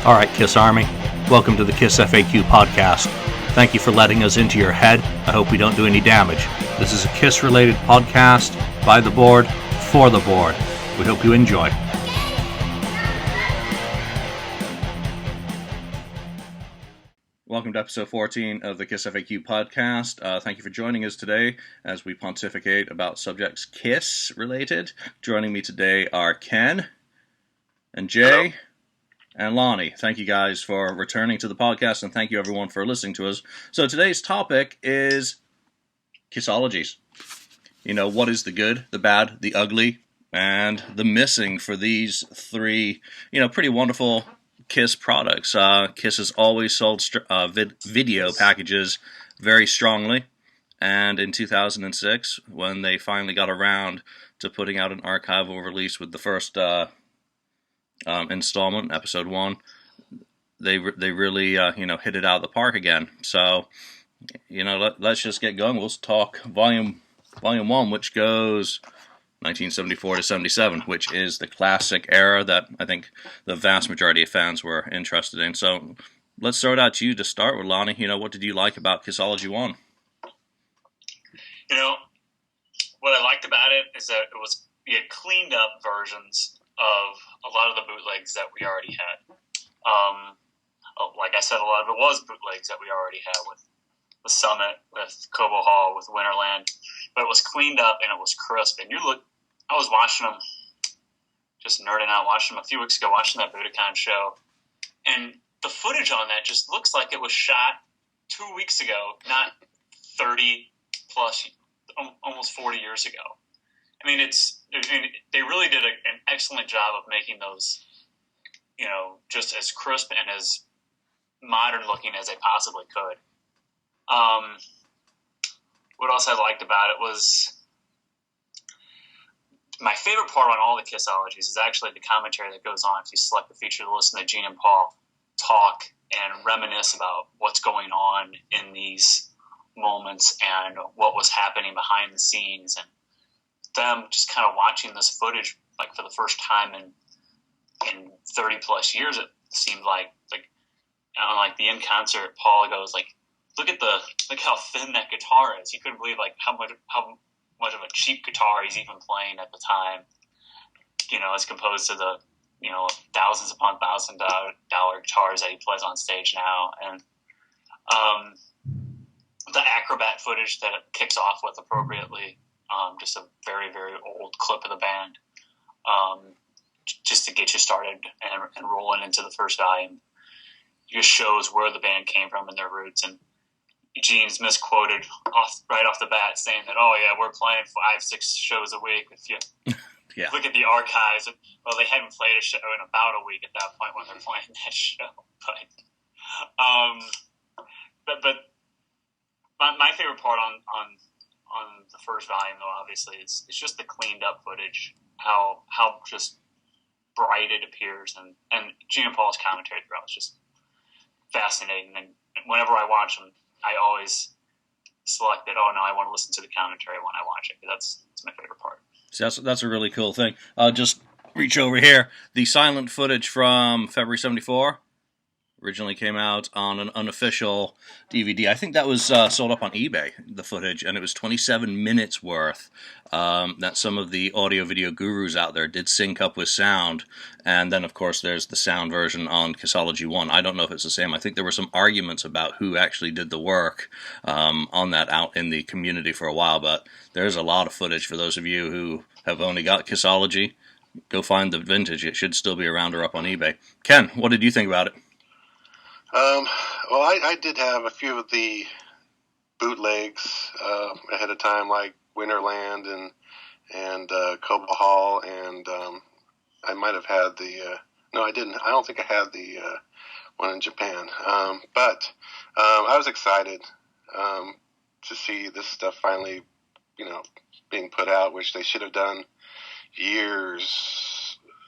All right, KISS Army, welcome to the KISSFAQ podcast. Thank you for letting us into your head. I hope we don't do any damage. This is a KISS-related podcast by the board, for the board. We hope you enjoy. Welcome to episode 14 of the KISSFAQ podcast. Thank you for joining us today as we pontificate about subjects KISS-related. Joining me today are Ken and Jay and Lonnie. Thank you guys for returning to the podcast, and thank you everyone for listening to us. So today's topic is KISSologies. You know, what is the good, the bad, the ugly, and the missing for these three, pretty wonderful KISS products. KISS has always sold video packages very strongly, and in 2006, when they finally got around to putting out an archival release with the first installment, episode 1, they really hit it out of the park again. So let's just get going. We'll talk volume 1, which goes 1974 to 77, which is the classic era that I think the vast majority of fans were interested in. So let's throw it out to you to start with, Lonnie. What did you like about KISSology 1? What I liked about it is that we had cleaned up versions of a lot of the bootlegs that we already had. Like I said, a lot of it was bootlegs that we already had with the Summit, with Cobo Hall, with Winterland, but it was cleaned up and it was crisp. And I was watching them, just nerding out, watching them a few weeks ago, watching that Budokan show, and the footage on that just looks like it was shot 2 weeks ago, not 30 plus, almost 40 years ago. They really did an excellent job of making those, just as crisp and as modern looking as they possibly could. What else I liked about it was my favorite part on all the KISSologies is actually the commentary that goes on if you select the feature to listen to Gene and Paul talk and reminisce about what's going on in these moments and what was happening behind the scenes, and them just kind of watching this footage like for the first time in 30 plus years. It seemed like the in concert, Paul goes like, look how thin that guitar is. You couldn't believe how much of a cheap guitar he's even playing at the time, as composed to the thousands upon $1,000 guitars that he plays on stage now. And the Acrobat footage that it kicks off with appropriately, just a very, very old clip of the band, just to get you started and rolling into the first volume. It just shows where the band came from and their roots. And Gene's misquoted right off the bat saying that, oh yeah, we're playing 5-6 shows a week. If you look at the archives, well, they hadn't played a show in about a week at that point when they're playing that show. But my favorite part on the first volume, though, obviously, it's just the cleaned up footage, how just bright it appears, and Gene and Paul's commentary throughout is just fascinating. And whenever I watch them, I always select it. Oh no, I want to listen to the commentary when I watch it. That's my favorite part. So that's a really cool thing. Just reach over here. The silent footage from February 74 originally came out on an unofficial DVD. I think that was sold up on eBay, the footage, and it was 27 minutes worth that some of the audio-video gurus out there did sync up with sound. And then, of course, there's the sound version on KISSology 1. I don't know if it's the same. I think there were some arguments about who actually did the work on that out in the community for a while, but there's a lot of footage for those of you who have only got KISSology. Go find the vintage. It should still be around or up on eBay. Ken, what did you think about it? Well, I did have a few of the bootlegs ahead of time, like Winterland and Cobo Hall, and I might have had the no, I didn't. I don't think I had the one in Japan, but I was excited to see this stuff finally, being put out, which they should have done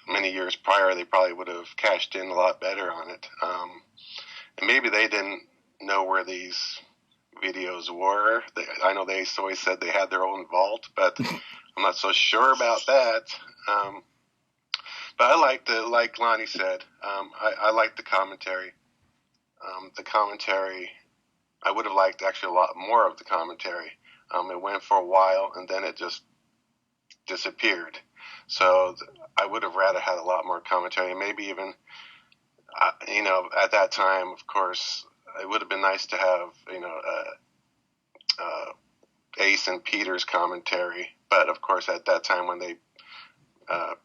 many years prior. They probably would have cashed in a lot better on it. And maybe they didn't know where these videos were. I know they always said they had their own vault, but I'm not so sure about that. But I liked it, like Lonnie said. I liked the commentary. The commentary, I would have liked actually a lot more of the commentary. It went for a while, and then it just disappeared. So I would have rather had a lot more commentary, and maybe even, at that time, of course, it would have been nice to have, Ace and Peter's commentary. But of course, at that time when they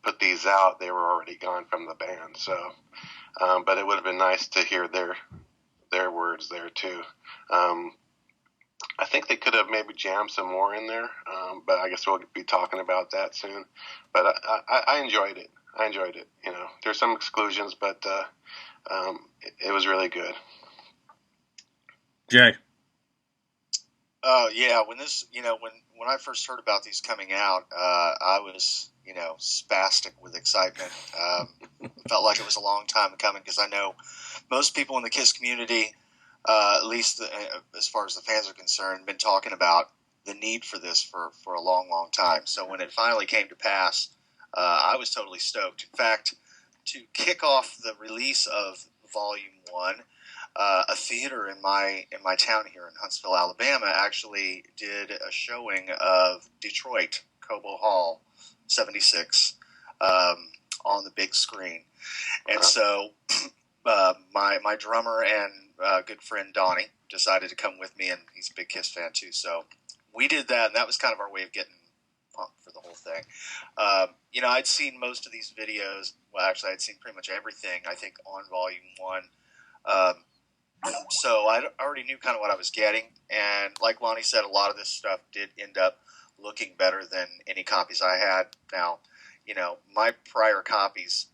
put these out, they were already gone from the band. So, but it would have been nice to hear their words there too. I think they could have maybe jammed some more in there, but I guess we'll be talking about that soon. But I enjoyed it. There's some exclusions, but it was really good. Jay. Yeah, when I first heard about these coming out, I was spastic with excitement. Felt like it was a long time coming because I know most people in the KISS community, at least as far as the fans are concerned, been talking about the need for this for a long, long time. So when it finally came to pass, I was totally stoked. In fact, to kick off the release of Volume 1, a theater in my town here in Huntsville, Alabama, actually did a showing of Detroit, Cobo Hall, 76, on the big screen. And so my drummer and good friend Donnie decided to come with me, and he's a big KISS fan too. So we did that, and that was kind of our way of getting pumped for the whole thing. I'd seen most of these videos. Well, actually, I'd seen pretty much everything, I think, on Volume 1. So I already knew kind of what I was getting. And like Lonnie said, a lot of this stuff did end up looking better than any copies I had. Now, my prior copies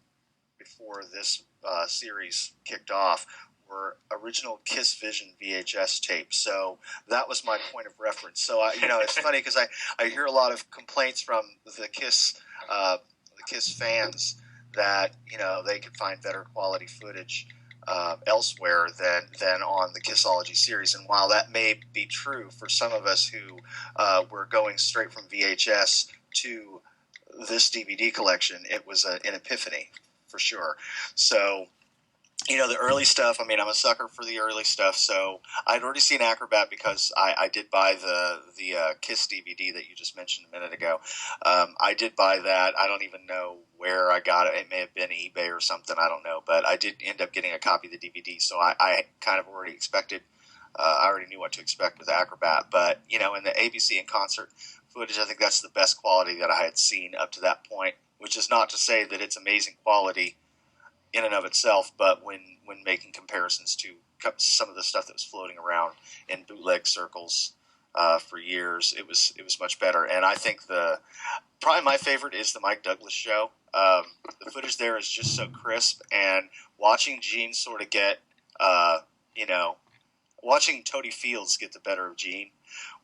before this series kicked off were original KISS Vision VHS tapes. So that was my point of reference. So, it's funny because I hear a lot of complaints from the KISS fans that, they could find better quality footage elsewhere than on the KISSology series. And while that may be true for some of us who were going straight from VHS to this DVD collection, it was an epiphany for sure. So, the early stuff, I'm a sucker for the early stuff. So I'd already seen Acrobat because I did buy the KISS DVD that you just mentioned a minute ago. I did buy that. I don't even know where I got it. It may have been eBay or something. I don't know. But I did end up getting a copy of the DVD. So I kind of already expected, I already knew what to expect with Acrobat. But, in the ABC and concert footage, I think that's the best quality that I had seen up to that point, which is not to say that it's amazing quality in and of itself, but when making comparisons to some of the stuff that was floating around in bootleg circles for years, it was much better. And I think probably my favorite is the Mike Douglas show. The footage there is just so crisp, and watching Gene sort of get, watching Toady Fields get the better of Gene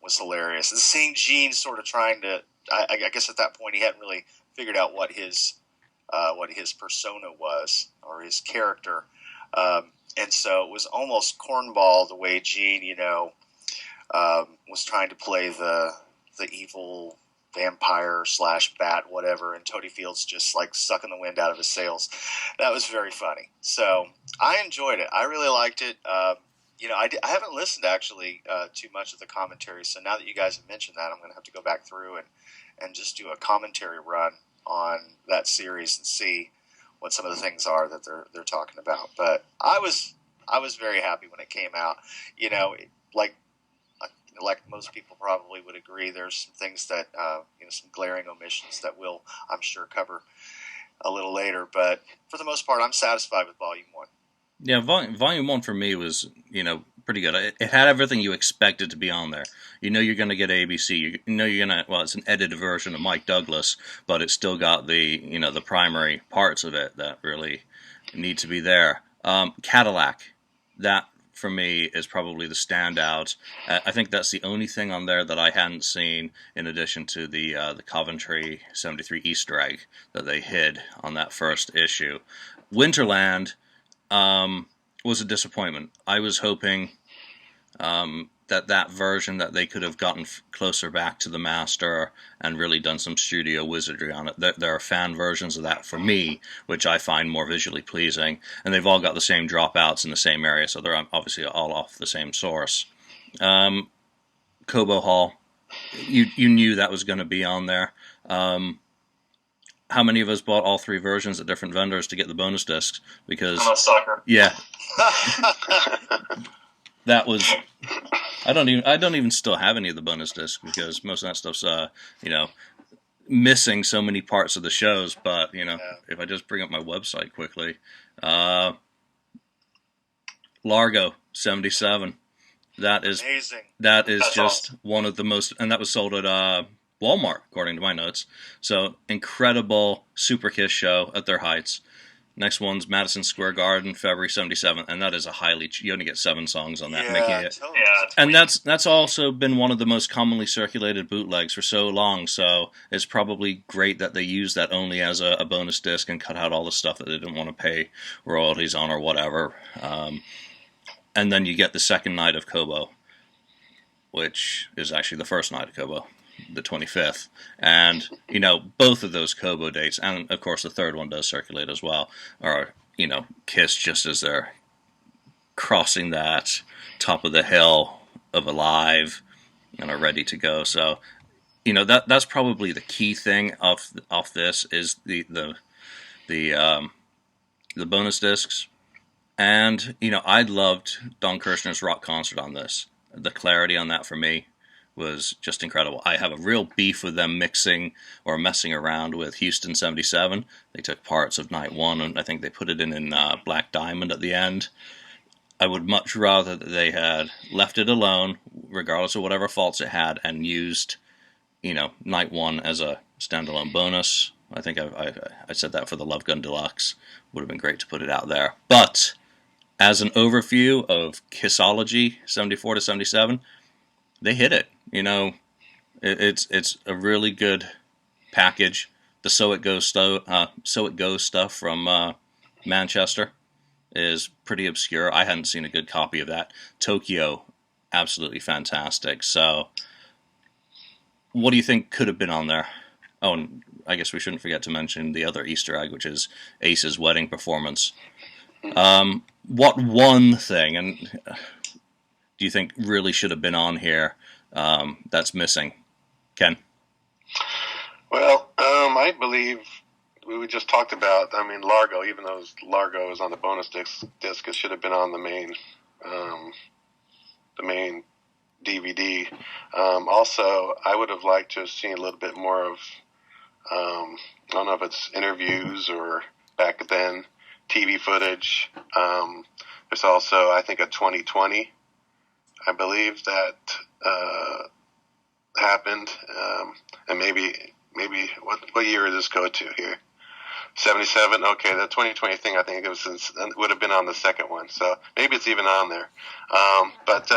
was hilarious. And seeing Gene sort of trying to, I guess at that point he hadn't really figured out what his persona was, or his character. And so it was almost cornball the way Gene, was trying to play the evil vampire / bat, whatever, and Toady Fields just like sucking the wind out of his sails. That was very funny. So I enjoyed it. I really liked it. I haven't listened actually too much of the commentary. So now that you guys have mentioned that, I'm going to have to go back through and just do a commentary run on that series and see what some of the things are that they're talking about. But I was very happy when it came out. Like most people probably would agree, there's some things that some glaring omissions that we'll, I'm sure, cover a little later. But for the most part, I'm satisfied with Volume 1. Yeah, Volume 1 for me was, pretty good. It had everything you expected to be on there. You're going to get ABC. You're going to, well, it's an edited version of Mike Douglas, but it's still got the, the primary parts of it that really need to be there. Cadillac, that for me is probably the standout. I think that's the only thing on there that I hadn't seen, in addition to the Coventry 73 Easter egg that they hid on that first issue. Winterland was a disappointment. I was hoping that version, that they could have gotten closer back to the master and really done some studio wizardry on it. There are fan versions of that for me, which I find more visually pleasing, and they've all got the same dropouts in the same area, so they're obviously all off the same source. Kobo Hall, you knew that was going to be on there. How many of us bought all three versions at different vendors to get the bonus discs? Because I'm a sucker. Yeah, that was. I don't even still have any of the bonus discs because most of that stuff's missing so many parts of the shows. But if I just bring up my website quickly, Largo 77. That is amazing. That is That's just awesome. one of the most, and that was sold at Walmart according to my notes. So incredible Super Kiss show at their heights. Next one's Madison Square Garden, February 77, and that is you only get 7 songs on that, Yeah, making it. totally. Yeah, And that's also been one of the most commonly circulated bootlegs for so long. So it's probably great that they use that only as a bonus disc and cut out all the stuff that they didn't want to pay royalties on or whatever. And then you get the second night of Kobo, which is actually the first night of Kobo, the 25th. And, both of those Kobo dates, and of course the third one does circulate as well, are, Kiss just as they're crossing that top of the hill of Alive and are ready to go. So, that's probably the key thing off this is the bonus discs. And, I loved Don Kirshner's rock concert on this. The clarity on that for me was just incredible. I have a real beef with them mixing or messing around with Houston 77. They took parts of Night 1 and I think they put it in Black Diamond at the end. I would much rather that they had left it alone, regardless of whatever faults it had, and used, Night 1 as a standalone bonus. I think I said that for the Love Gun Deluxe. Would have been great to put it out there. But as an overview of KISSology 74 to 77, they hit it. It's a really good package. The So It Goes stuff from Manchester is pretty obscure. I hadn't seen a good copy of that. Tokyo, absolutely fantastic. So, what do you think could have been on there? Oh, and I guess we shouldn't forget to mention the other Easter egg, which is Ace's wedding performance. What one thing, and do you think really should have been on here that's missing? Ken? Well, I believe we just talked about, Largo, even though Largo is on the bonus disc, it should have been on the main DVD. Also, I would have liked to have seen a little bit more of, I don't know if it's interviews or back then, TV footage. There's also, I think, a 2020, I believe, that happened. And maybe what year does this go to here? 77. Okay, the 2020 thing, I think it would have been on the second one. So maybe it's even on there. But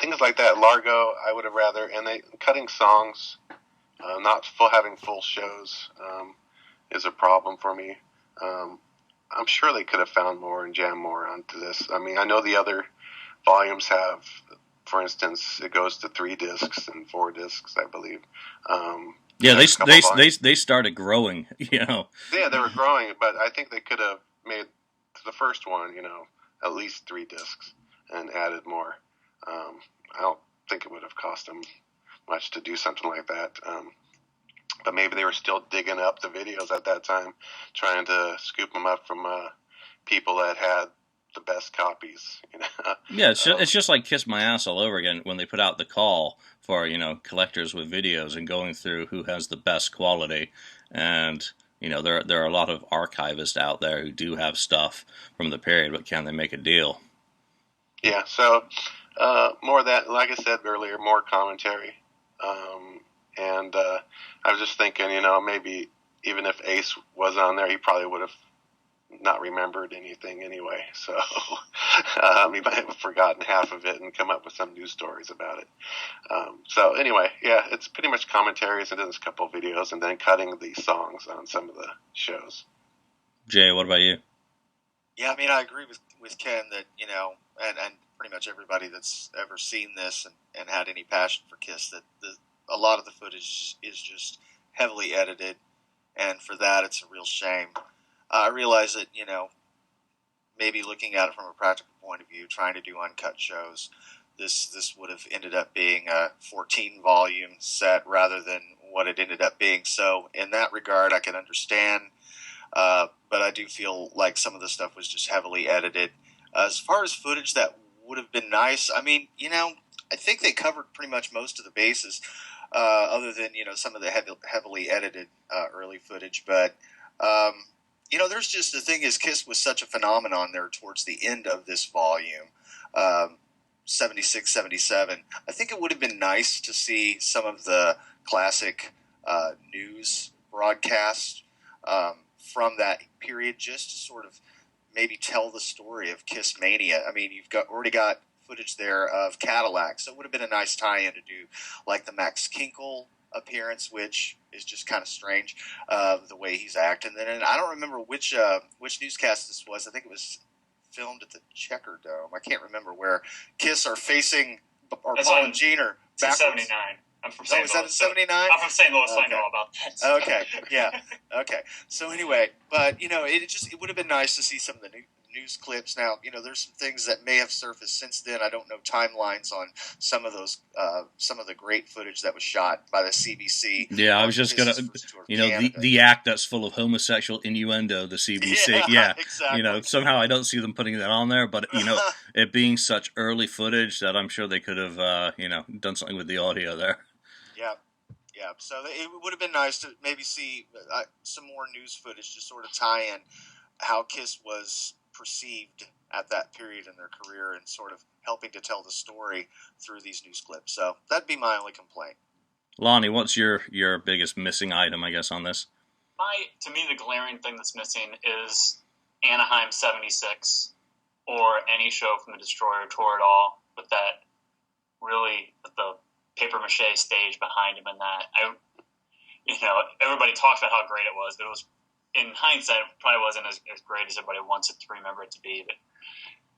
things like that, Largo, I would have rather, and cutting songs, not having full shows, is a problem for me. I'm sure they could have found more and jammed more onto this. I know the other volumes have, for instance, it goes to 3 discs and 4 discs, I believe. Yeah, they started growing, Yeah, they were growing, but I think they could have made the first one, at least 3 discs and added more. I don't think it would have cost them much to do something like that. But maybe they were still digging up the videos at that time, trying to scoop them up from people that had the best copies. Yeah, it's just like Kiss My Ass all over again when they put out the call for collectors with videos and going through who has the best quality. And there are a lot of archivists out there who do have stuff from the period, but can they make a deal? Yeah, so more of that, like I said earlier, more commentary. And I was just thinking, maybe even if Ace was on there, he probably would have not remembered anything anyway. So he might have forgotten half of it and come up with some news stories about it. So anyway, yeah, it's pretty much commentaries and then there's a couple of videos and then cutting these songs on some of the shows. Jay, what about you? Yeah, I agree with Ken that, and pretty much everybody that's ever seen this and had any passion for KISS, that a lot of the footage is just heavily edited, and for that, it's a real shame. I realize that, maybe looking at it from a practical point of view, trying to do uncut shows, this would have ended up being a 14-volume set rather than what it ended up being. So in that regard, I can understand, but I do feel like some of the stuff was just heavily edited. As far as footage that would have been nice, I mean, I think they covered pretty much most of the bases, other than, some of the heavily edited early footage. But, there's just, the thing is, KISS was such a phenomenon there towards the end of this volume, 76, 77. I think it would have been nice to see some of the classic news broadcasts from that period, just to sort of maybe tell the story of KISS Mania. I mean, you've already got footage there of Cadillac, so it would have been a nice tie-in to do, like the Max Kinkle appearance, which is just kind of strange, the way he's acting. And I don't remember which newscast this was. I think it was filmed at the Checker Dome. I can't remember where. KISS are facing, or Paul and Gene are backwards. 79. I'm from St. Louis. Is that in 79? I'm from St. Louis, so Okay. I know about that. Okay, yeah, okay. So anyway, but it would have been nice to see some of the news clips. Now, there's some things that may have surfaced since then. I don't know timelines on some of those, some of the great footage that was shot by the CBC. Yeah, I was just gonna, the act that's full of homosexual innuendo, the CBC. Yeah, exactly. Somehow I don't see them putting that on there, but it being such early footage that I'm sure they could have, done something with the audio there. Yeah. So it would have been nice to maybe see some more news footage to sort of tie in how KISS was perceived at that period in their career, and sort of helping to tell the story through these news clips. So that'd be my only complaint. Lonnie, what's your biggest missing item, I guess, on this? To me, the glaring thing that's missing is Anaheim 76, or any show from the Destroyer tour at all, with that really, the papier-mâché stage behind him, and that. Everybody talks about how great it was, but it was, in hindsight, it probably wasn't as great as everybody wants it to remember it to be. But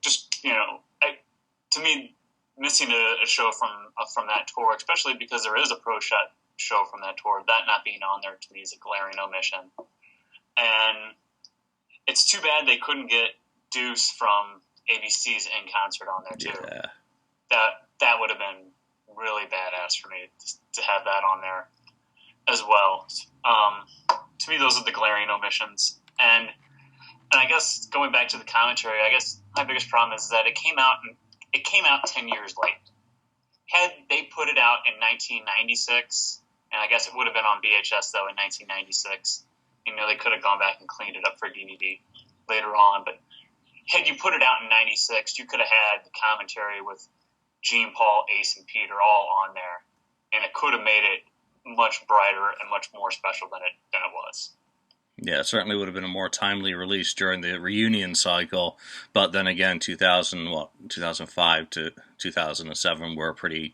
just, to me, missing a show from that tour, especially because there is a pro shot show from that tour, that not being on there to me is a glaring omission. And it's too bad they couldn't get Deuce from ABC's In Concert on there too. Yeah. That would have been really badass for me to have that on there as well. To me, those are the glaring omissions. And I guess going back to the commentary, I guess my biggest problem is that it came out 10 years late. Had they put it out in 1996, and I guess it would have been on VHS though in 1996, they could have gone back and cleaned it up for DVD later on. But had you put it out in 96, you could have had the commentary with Gene, Paul, Ace, and Peter all on there, and it could have made it much brighter and much more special than it was. Yeah, it certainly would have been a more timely release during the reunion cycle, but then again, 2005 to 2007 were a pretty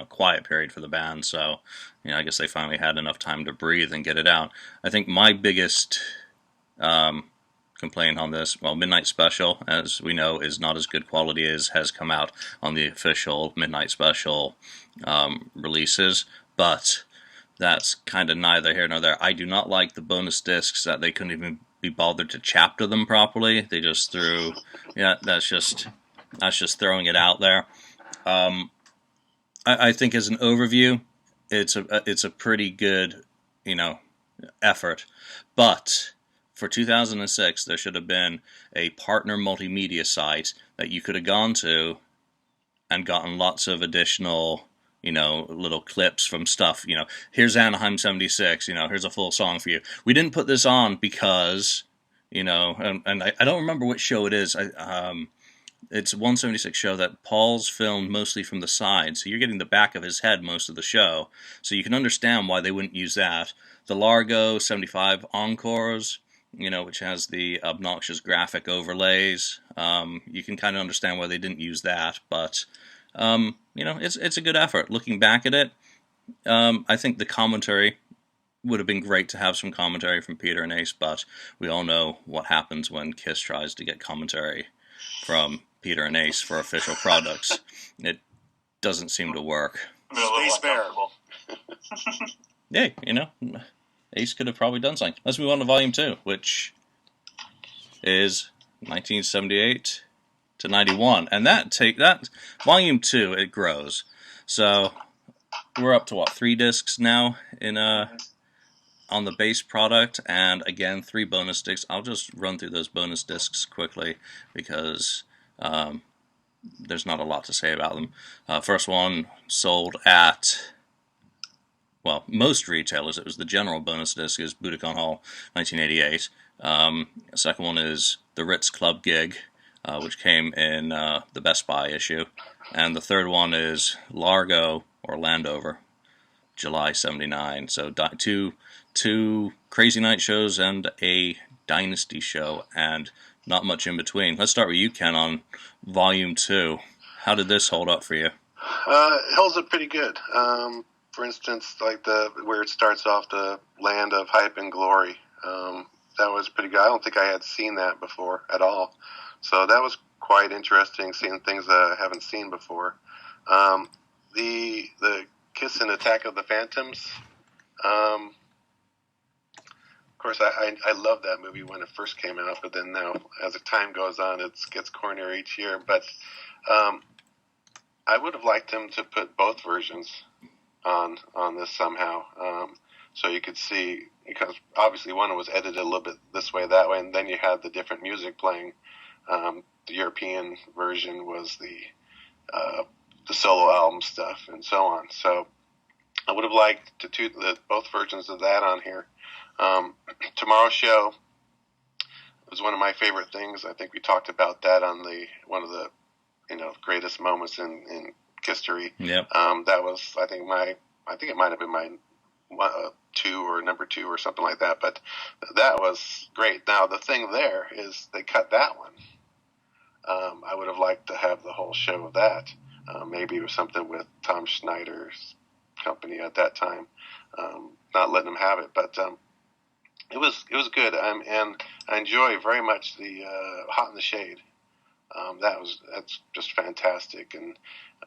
quiet period for the band, so I guess they finally had enough time to breathe and get it out. I think my biggest complaint on this, Midnight Special, as we know, is not as good quality as has come out on the official Midnight Special releases, but that's kind of neither here nor there. I do not like the bonus discs that they couldn't even be bothered to chapter them properly. They just threw, that's just throwing it out there. I think as an overview, it's a pretty good, effort, but for 2006, there should have been a partner multimedia site that you could have gone to and gotten lots of additional, little clips from stuff. Here's Anaheim 76, here's a full song for you. We didn't put this on because, and I don't remember which show it is. It's a 176 show that Paul's filmed mostly from the side, so you're getting the back of his head most of the show. So you can understand why they wouldn't use that. The Largo 75 Encores, which has the obnoxious graphic overlays. You can kind of understand why they didn't use that, but, it's a good effort. Looking back at it, I think the commentary would have been great to have some commentary from Peter and Ace, but we all know what happens when KISS tries to get commentary from Peter and Ace for official products. It doesn't seem to work. Space Bear. Yeah, Ace could have probably done something. Let's move on to Volume 2, which is 1978 to 91. And that Volume 2, it grows. So we're up to, 3 discs now in on the base product, and again, 3 bonus discs. I'll just run through those bonus discs quickly because there's not a lot to say about them. First one sold at, most retailers. It was the general bonus disc is Budokan Hall, 1988. Second one is the Ritz Club Gig, which came in the Best Buy issue. And the third one is Largo or Landover, July 79. So two Crazy Night shows and a Dynasty show, and not much in between. Let's start with you, Ken, on Volume 2. How did this hold up for you? It holds up pretty good. For instance, like where it starts off, the Land of Hype and Glory. That was pretty good. I don't think I had seen that before at all. So that was quite interesting, seeing things that I haven't seen before. The Kiss and Attack of the Phantoms. Of course, I loved that movie when it first came out, but then now, as the time goes on, it gets cornier each year. But I would have liked them to put both versions on this somehow, so you could see, because obviously one was edited a little bit this way, that way, and then you had the different music playing. The European version was the solo album stuff and so on. So I would have liked both versions of that on here. Tomorrow's Show was one of my favorite things. I think we talked about that on one of the greatest moments in history. Yep. That was, I think it might have been my 2 or number 2 or something like that. But that was great. Now the thing there is they cut that one. I would have liked to have the whole show of that. Maybe it was something with Tom Schneider's company at that time, not letting them have it. But it was good, and I enjoy very much the Hot in the Shade. That's just fantastic, and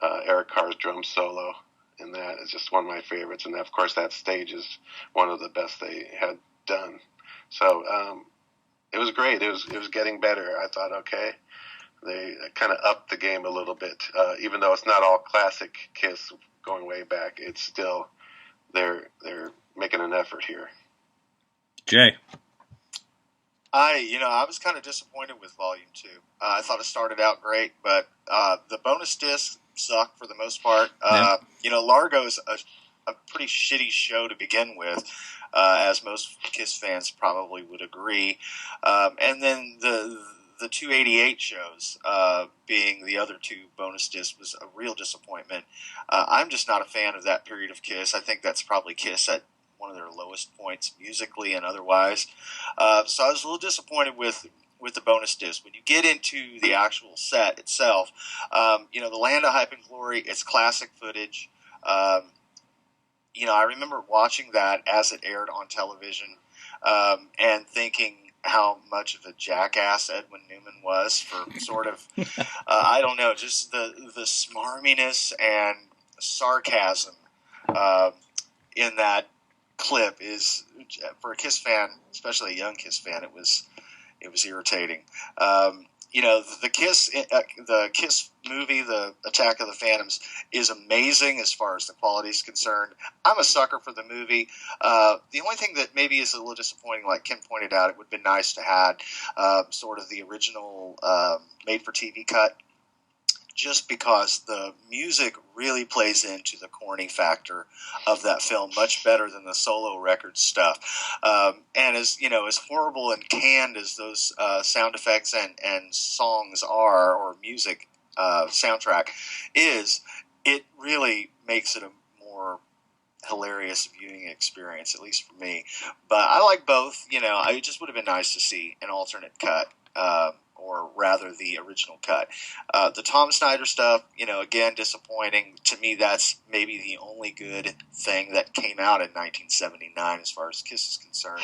Eric Carr's drum solo in that is just one of my favorites, and of course that stage is one of the best they had done. So it was great. It was getting better. I thought, okay, they kind of upped the game a little bit, even though it's not all classic Kiss going way back. It's still they're making an effort here. Jay. I was kind of disappointed with Volume 2. I thought it started out great, but the bonus discs sucked for the most part. Largo's a pretty shitty show to begin with, as most Kiss fans probably would agree. And then the 288 shows, being the other 2 bonus discs, was a real disappointment. I'm just not a fan of that period of Kiss. I think that's probably Kiss at one of their lowest points musically and otherwise. So I was a little disappointed with the bonus disc. When you get into the actual set itself, the Land of Hype and Glory, it's classic footage. I remember watching that as it aired on television, and thinking how much of a jackass Edwin Newman was for sort of, I don't know, just the smarminess and sarcasm in that clip is, for a Kiss fan, especially a young Kiss fan, it was irritating. The Kiss movie, the Attack of the Phantoms, is amazing as far as the quality is concerned. I'm a sucker for the movie. The only thing that maybe is a little disappointing, like Ken pointed out, it would have been nice to have sort of the original made-for-TV cut, just because the music really plays into the corny factor of that film much better than the solo record stuff. And as horrible and canned as those sound effects and songs are, or music soundtrack is, it really makes it a more hilarious viewing experience, at least for me. But I like both. It just would have been nice to see an alternate cut. Or rather the original cut. The Tom Snyder stuff, again, disappointing. To me, that's maybe the only good thing that came out in 1979 as far as Kiss is concerned.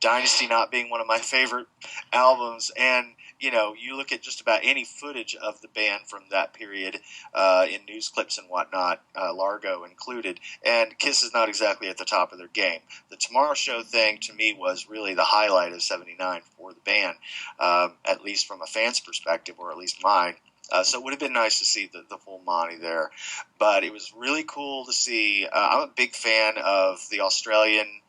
Dynasty not being one of my favorite albums, and you look at just about any footage of the band from that period in news clips and whatnot, Largo included, and Kiss is not exactly at the top of their game. The Tomorrow Show thing, to me, was really the highlight of '79 for the band, at least from a fan's perspective, or at least mine. So it would have been nice to see the full Monty there. But it was really cool to see. I'm a big fan of the Australian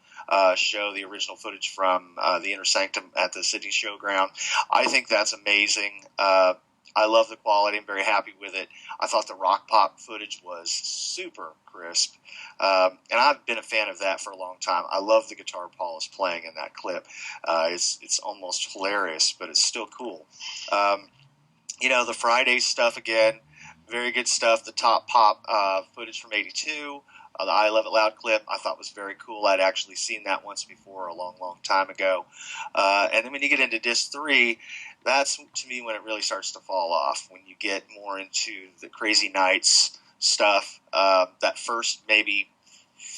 show, the original footage from the Inner Sanctum at the Sydney Showground. I think that's amazing. I love the quality. I'm very happy with it. I thought the rock pop footage was super crisp. And I've been a fan of that for a long time. I love the guitar Paul is playing in that clip. It's almost hilarious, but it's still cool. The Friday stuff again, very good stuff. The Top Pop footage from '82, the I Love It Loud clip, I thought was very cool. I'd actually seen that once before, a long, long time ago. And then when you get into disc 3, that's, to me, when it really starts to fall off. When you get more into the Crazy Nights stuff, that first maybe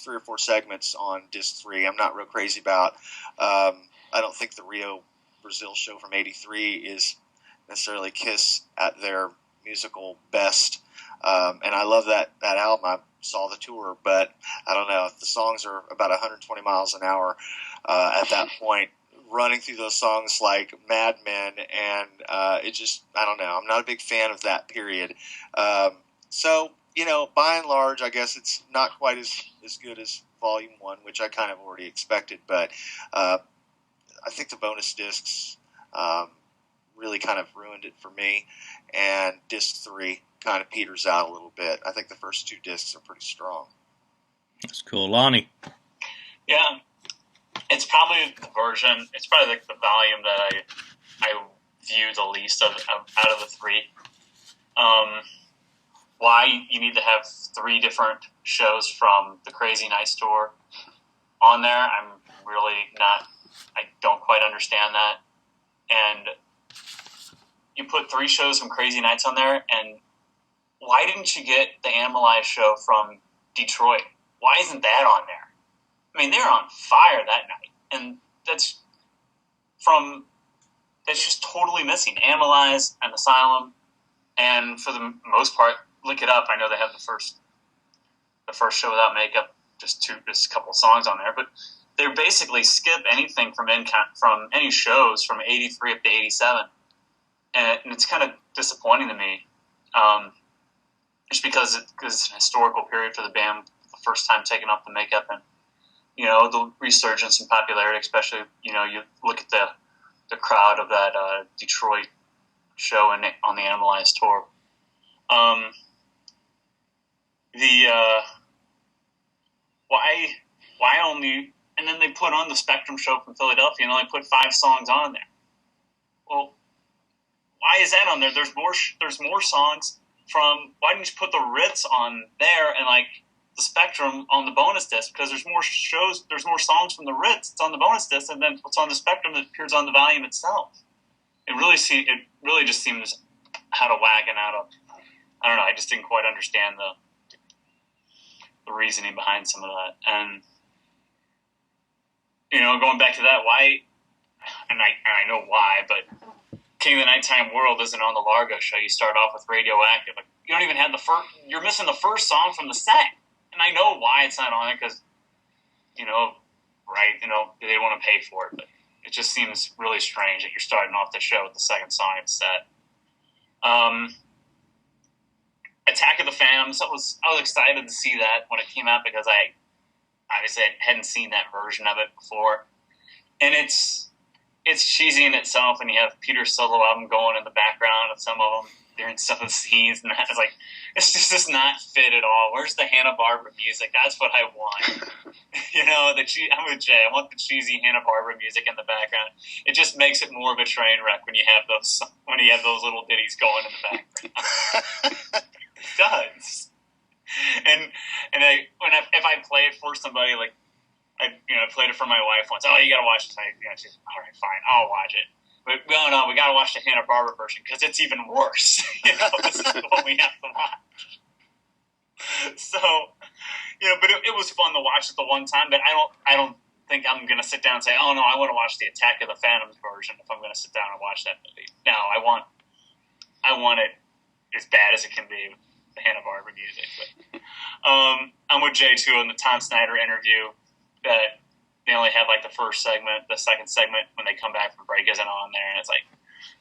3 or 4 segments on disc 3, I'm not real crazy about. I don't think the Rio Brazil show from '83 is necessarily Kiss at their musical best. And I love that album. I saw the tour, but I don't know. The songs are about 120 miles an hour at that point, running through those songs like madmen, and it just, I don't know. I'm not a big fan of that period. So, by and large, I guess it's not quite as good as Volume 1, which I kind of already expected, but I think the bonus discs really kind of ruined it for me, and disc 3 kind of peters out a little bit. I think the first 2 discs are pretty strong. That's cool. Lonnie? Yeah, it's probably the version, it's probably like the volume that I view the least of out of the 3. Why you need to have 3 different shows from the Crazy Nights tour on there, I'm really not, I don't quite understand that. And you put 3 shows from Crazy Nights on there, and why didn't you get the Animalize show from Detroit? Why isn't that on there? I mean, they're on fire that night, and that's just totally missing. Animalize and Asylum, and for the most part, look it up. I know they have the first show without makeup, just a couple of songs on there, but they basically skip anything from any shows from '83 up to '87. And it's kind of disappointing to me, just because it's an historical period for the band, the first time taking off the makeup, and the resurgence in popularity. Especially, you look at the crowd of that Detroit show on the Animalize tour. Why only? And then they put on the Spectrum show from Philadelphia and only put 5 songs on there. Well, why is that on there? There's more songs from. Why didn't you put the Ritz on there and like the Spectrum on the bonus disc? Because there's more shows. There's more songs from the Ritz. It's on the bonus disc, and then what's on the Spectrum that appears on the volume itself. It really just seems out of whack and out of. I don't know. I just didn't quite understand the reasoning behind some of that, and going back to that, why? And I know why, but. King of the Nighttime World isn't on the Largo show. You start off with Radioactive. Like, you don't even have the first. You're missing the first song from the set, and I know why it's not on it because, they want to pay for it. But it just seems really strange that you're starting off the show with the second song of the set. Attack of the Phantoms. I was excited to see that when it came out because I hadn't seen that version of it before, and it's cheesy in itself, and you have Peter's solo album going in the background of some of them during some of the scenes, and it's like, it's just does not fit at all. Where's the Hanna-Barbera music? That's what I want. I'm with Jay. I want the cheesy Hanna-Barbera music in the background. It just makes it more of a train wreck when you have those little ditties going in the background. It does. And if I play it for somebody, like, I played it for my wife once. Oh, you got to watch it tonight. She's all right, fine, I'll watch it. But no, we got to watch the Hanna-Barbera version because it's even worse. This is what we have to watch. So, but it was fun to watch it the one time. But I don't think I'm going to sit down and say, oh no, I want to watch the Attack of the Phantoms version if I'm going to sit down and watch that movie. No, I want it as bad as it can be with the Hanna-Barbera music. But, I'm with Jay too in the Tom Snyder interview that they only have like the first segment, the second segment when they come back from break isn't on there, and it's like,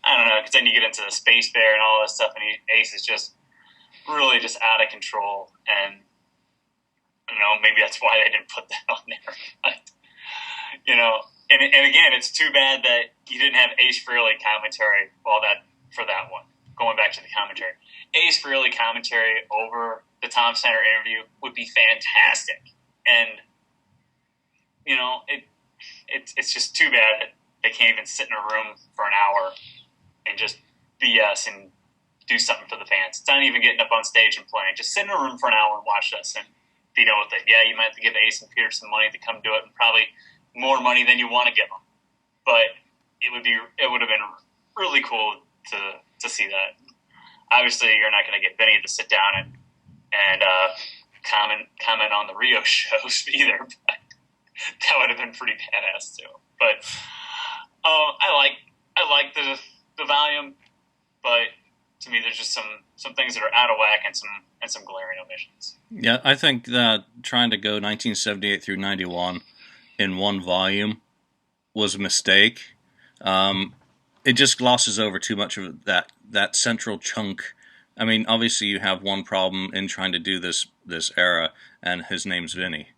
I don't know, because then you get into the Space Bear and all this stuff, and Ace is just really just out of control, and maybe that's why they didn't put that on there. But, and again, it's too bad that you didn't have Ace Frehley commentary for that one. Going back to the commentary, Ace Frehley commentary over the Tom Snyder interview would be fantastic, and it's just too bad that they can't even sit in a room for an hour and just BS and do something for the fans. It's not even getting up on stage and playing. Just sit in a room for an hour and watch this and be done with it. Yeah, you might have to give Ace and Peter some money to come do it, and probably more money than you want to give them. But it would have been really cool to see that. Obviously, you're not going to get Vinny to sit down and comment on the Rio shows either. But that would have been pretty badass too. But I like the volume, but to me, there's just some things that are out of whack and some glaring omissions. Yeah, I think that trying to go 1978 through 91 in one volume was a mistake. It just glosses over too much of that central chunk. I mean, obviously you have one problem in trying to do this era, and his name's Vinny.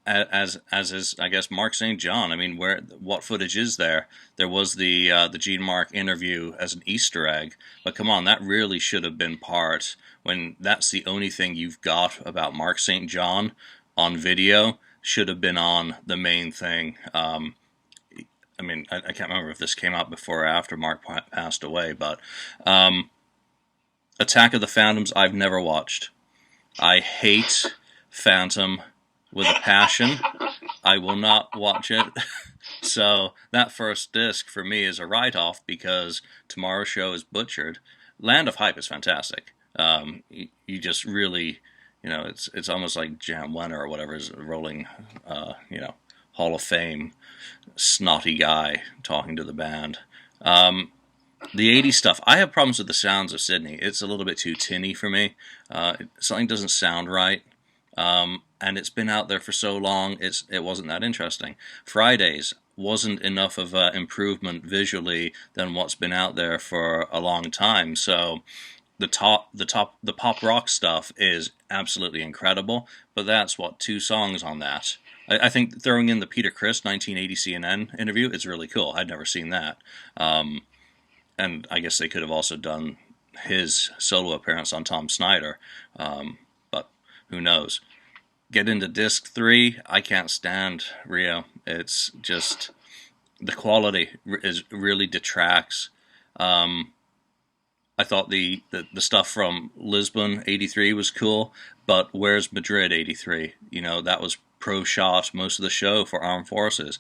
As is, I guess, Mark St. John. I mean, what footage is there? There was the Gene Mark interview as an Easter egg, but come on, that really should have been part, when that's the only thing you've got about Mark St. John on video, should have been on the main thing. I mean, I can't remember if this came out before or after Mark passed away, but Attack of the Phantoms I've never watched. I hate Phantom with a passion. I will not watch it. So that first disc for me is a write-off because tomorrow's show is butchered. Land of Hype is fantastic. You just really, it's almost like Jam Wenner or whatever is rolling, Hall of Fame snotty guy talking to the band. The 80s stuff, I have problems with the sounds of Sydney. It's a little bit too tinny for me. Something doesn't sound right. And it's been out there for so long, it wasn't that interesting. Fridays wasn't enough of an improvement visually than what's been out there for a long time. So the pop rock stuff is absolutely incredible, but that's 2 songs on that. I think throwing in the Peter Criss 1980 CNN interview is really cool. I'd never seen that. And I guess they could have also done his solo appearance on Tom Snyder, but who knows. Get into disc 3, I can't stand Rio. It's just, the quality really detracts. I thought the stuff from Lisbon 83 was cool, but where's Madrid 83? That was pro shot most of the show for Armed Forces.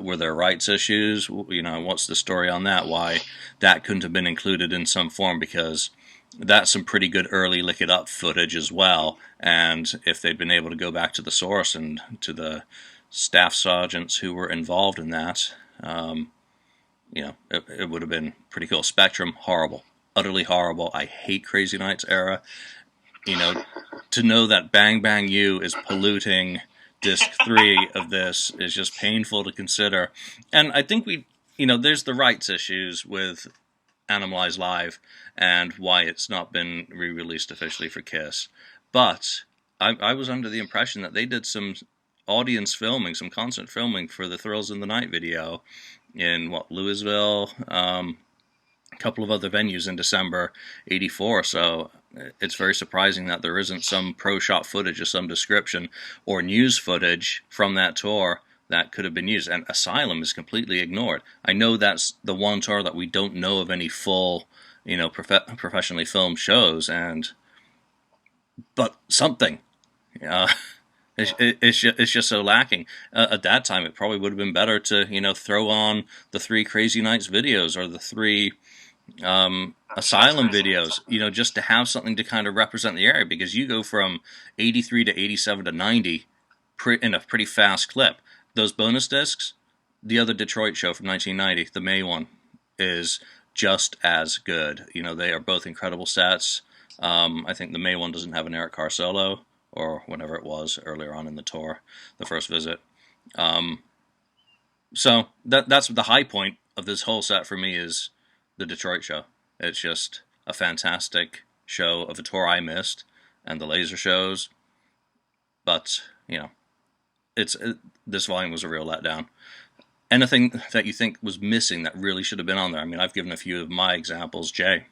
Were there rights issues? What's the story on that? Why that couldn't have been included in some form? Because that's some pretty good early Lick It Up footage as well. And if they'd been able to go back to the source and to the staff sergeants who were involved in that, it would have been pretty cool. Spectrum, horrible. Utterly horrible. I hate Crazy Nights era. To know that Bang Bang You is polluting disc 3 of this is just painful to consider. And I think there's the rights issues with Animalize Live and why it's not been re-released officially for KISS. But I was under the impression that they did some audience filming, some concert filming for the Thrills in the Night video in Louisville, a couple of other venues in December '84. So it's very surprising that there isn't some pro shot footage of some description or news footage from that tour that could have been used. And Asylum is completely ignored. I know that's the one tour that we don't know of any full, professionally filmed shows, but something. It's just so lacking. At that time, it probably would have been better to, throw on the 3 Crazy Nights videos or the 3 Asylum videos, just to have something to kind of represent the area, because you go from 83 to 87 to 90, in a pretty fast clip. Those bonus discs, the other Detroit show from 1990, the May one, is just as good. You know, they are both incredible sets. I think the May one doesn't have an Eric Carr solo, or whenever it was earlier on in the tour, the first visit. So that's the high point of this whole set for me is the Detroit show. It's just a fantastic show of a tour I missed, and the laser shows. But, you know, this volume was a real letdown. Anything that you think was missing that really should have been on there? I mean, I've given a few of my examples. Jay.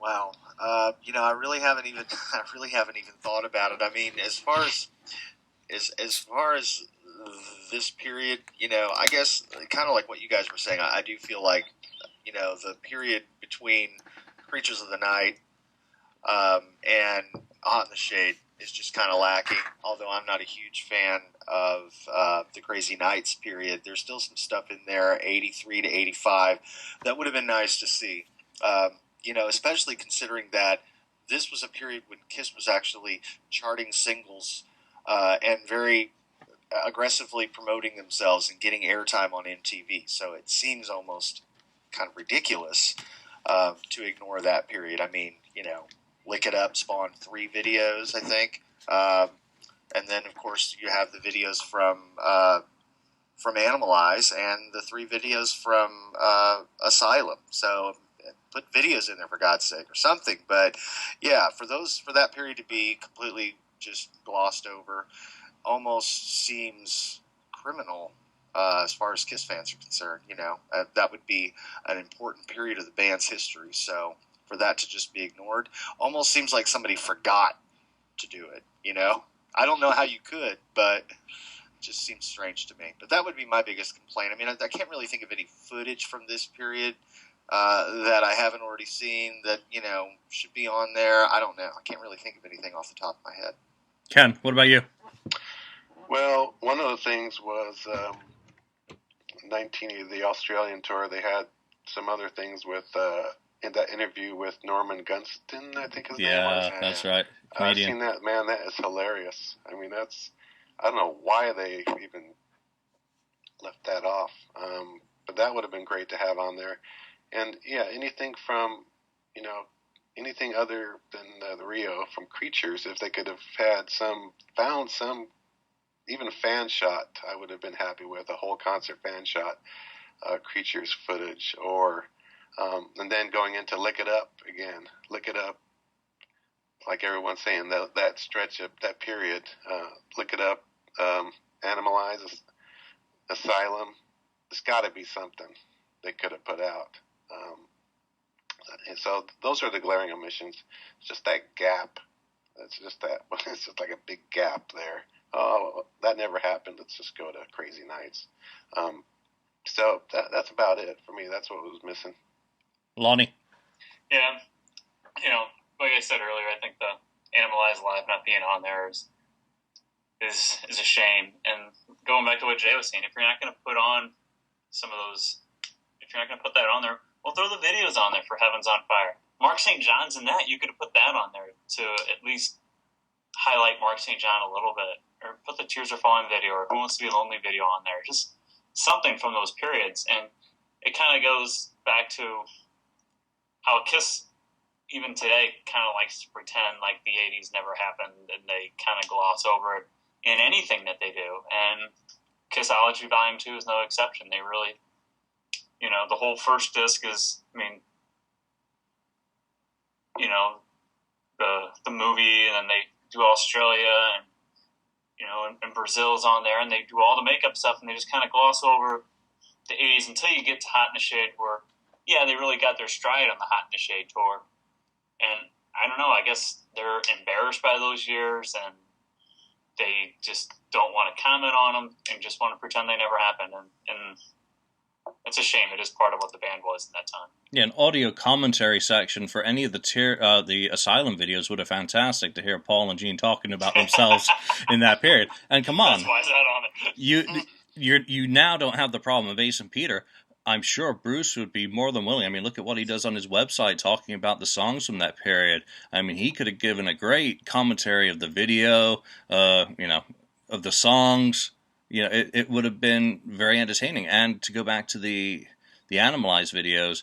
Wow. You know, I really haven't even thought about it. I mean, as far as this period, you know, I guess kind of like what you guys were saying, I do feel like, you know, the period between Creatures of the Night and Hot in the Shade is just kind of lacking. Although I'm not a huge fan of the Crazy Nights period, there's still some stuff in there, 83 to 85, that would have been nice to see. You know, especially considering that this was a period when KISS was actually charting singles and very aggressively promoting themselves and getting airtime on MTV. So it seems almost kind of ridiculous to ignore that period. I mean, you know, Lick It Up spawned 3 videos, I think. And then, of course, you have the videos from Animalize and the 3 videos from Asylum. So put videos in there, for God's sake, or something. But, yeah, for that period to be completely just glossed over almost seems criminal as far as KISS fans are concerned. You know, that would be an important period of the band's history. So for that to just be ignored almost seems like somebody forgot to do it, you know? I don't know how you could, but it just seems strange to me. But that would be my biggest complaint. I mean, I can't really think of any footage from this period that I haven't already seen that, you know, should be on there. I don't know. I can't really think of anything off the top of my head. Ken, what about you? Well, one of the things was 1980, the Australian tour. They had some other things with in that interview with Norman Gunston, I think his name was. Yeah, that's right. I've seen that. Man, that is hilarious. I mean, I don't know why they even left that off. But that would have been great to have on there. And yeah, anything from, you know, anything other than the Rio from Creatures, if they could have found some even fan shot, I would have been happy with a whole concert fan shot, Creatures footage, or and then going into Lick It Up again. Lick It Up, like everyone's saying, that stretch of that period. Lick It Up, Animalize, Asylum. There's got to be something they could have put out. And so those are the glaring omissions. It's just that gap. It's just like a big gap there. Oh, that never happened. Let's just go to Crazy Nights. So that's about it for me. That's what was missing. Lonnie? Yeah, you know, like I said earlier, I think the Animalize Live not being on there is a shame. And going back to what Jay was saying, if you're not going to put on some of those, if you're not going to put that on there, well, throw the videos on there for Heaven's on Fire. Mark St. John's in that. You could have put that on there to at least highlight Mark St. John a little bit, or put the Tears Are Falling video, or Who Wants to Be Lonely video on there. Just something from those periods. And it kind of goes back to how KISS, even today, kind of likes to pretend like the 80s never happened, and they kind of gloss over it in anything that they do. And KISSology Volume 2 is no exception. They really, you know, the whole first disc is, I mean, you know, the movie, and then they do Australia, and, you know, and Brazil's on there, and they do all the makeup stuff, and they just kind of gloss over the 80s until you get to Hot in the Shade, where, yeah, they really got their stride on the Hot in the Shade tour. And I don't know, I guess they're embarrassed by those years, and they just don't want to comment on them and just want to pretend they never happened. And it's a shame. It is part of what the band was in that time. Yeah, an audio commentary section for any of the Asylum videos would have been fantastic to hear Paul and Gene talking about themselves in that period. And come on, that's why is that on it? you now don't have the problem of Ace and Peter. I'm sure Bruce would be more than willing. I mean, look at what he does on his website talking about the songs from that period. I mean, he could have given a great commentary of the video, of the songs. It would have been very entertaining. And to go back to the Animalized videos,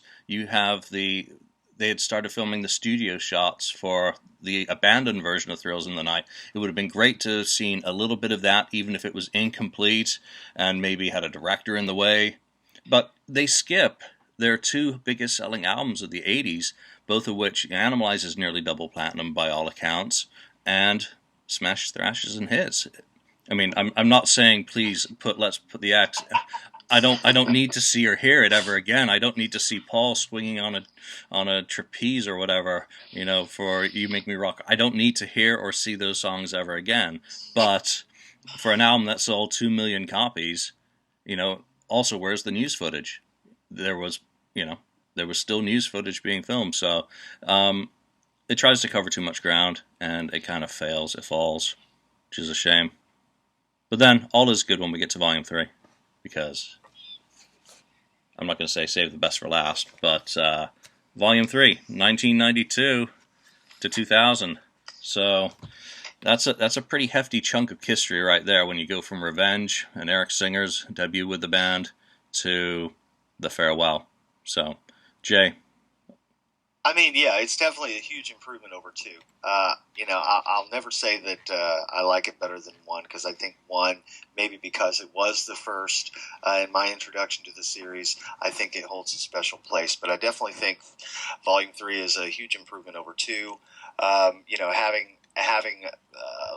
they had started filming the studio shots for the abandoned version of Thrills in the Night. It would have been great to have seen a little bit of that, even if it was incomplete and maybe had a director in the way. But they skip their two biggest selling albums of the 80s, both of which Animalize is nearly double platinum by all accounts, and Smash Thrashes and Hits. I mean, I'm not saying let's put the X. I don't need to see or hear it ever again. I don't need to see Paul swinging on a trapeze or whatever, for You Make Me Rock. I don't need to hear or see those songs ever again. But for an album that sold 2 million copies, also, where's the news footage? There was still news footage being filmed. So it tries to cover too much ground, and it kind of fails. It falls, which is a shame. But then all is good when we get to Volume 3, because I'm not going to say save the best for last, but Volume 3, 1992 to 2000. So that's a pretty hefty chunk of history right there when you go from Revenge and Eric Singer's debut with the band to The Farewell. So, Jay. I mean, yeah, it's definitely a huge improvement over 2. I'll never say that I like it better than 1, because I think 1, maybe because it was the first in my introduction to the series, I think it holds a special place. But I definitely think Volume 3 is a huge improvement over 2. Having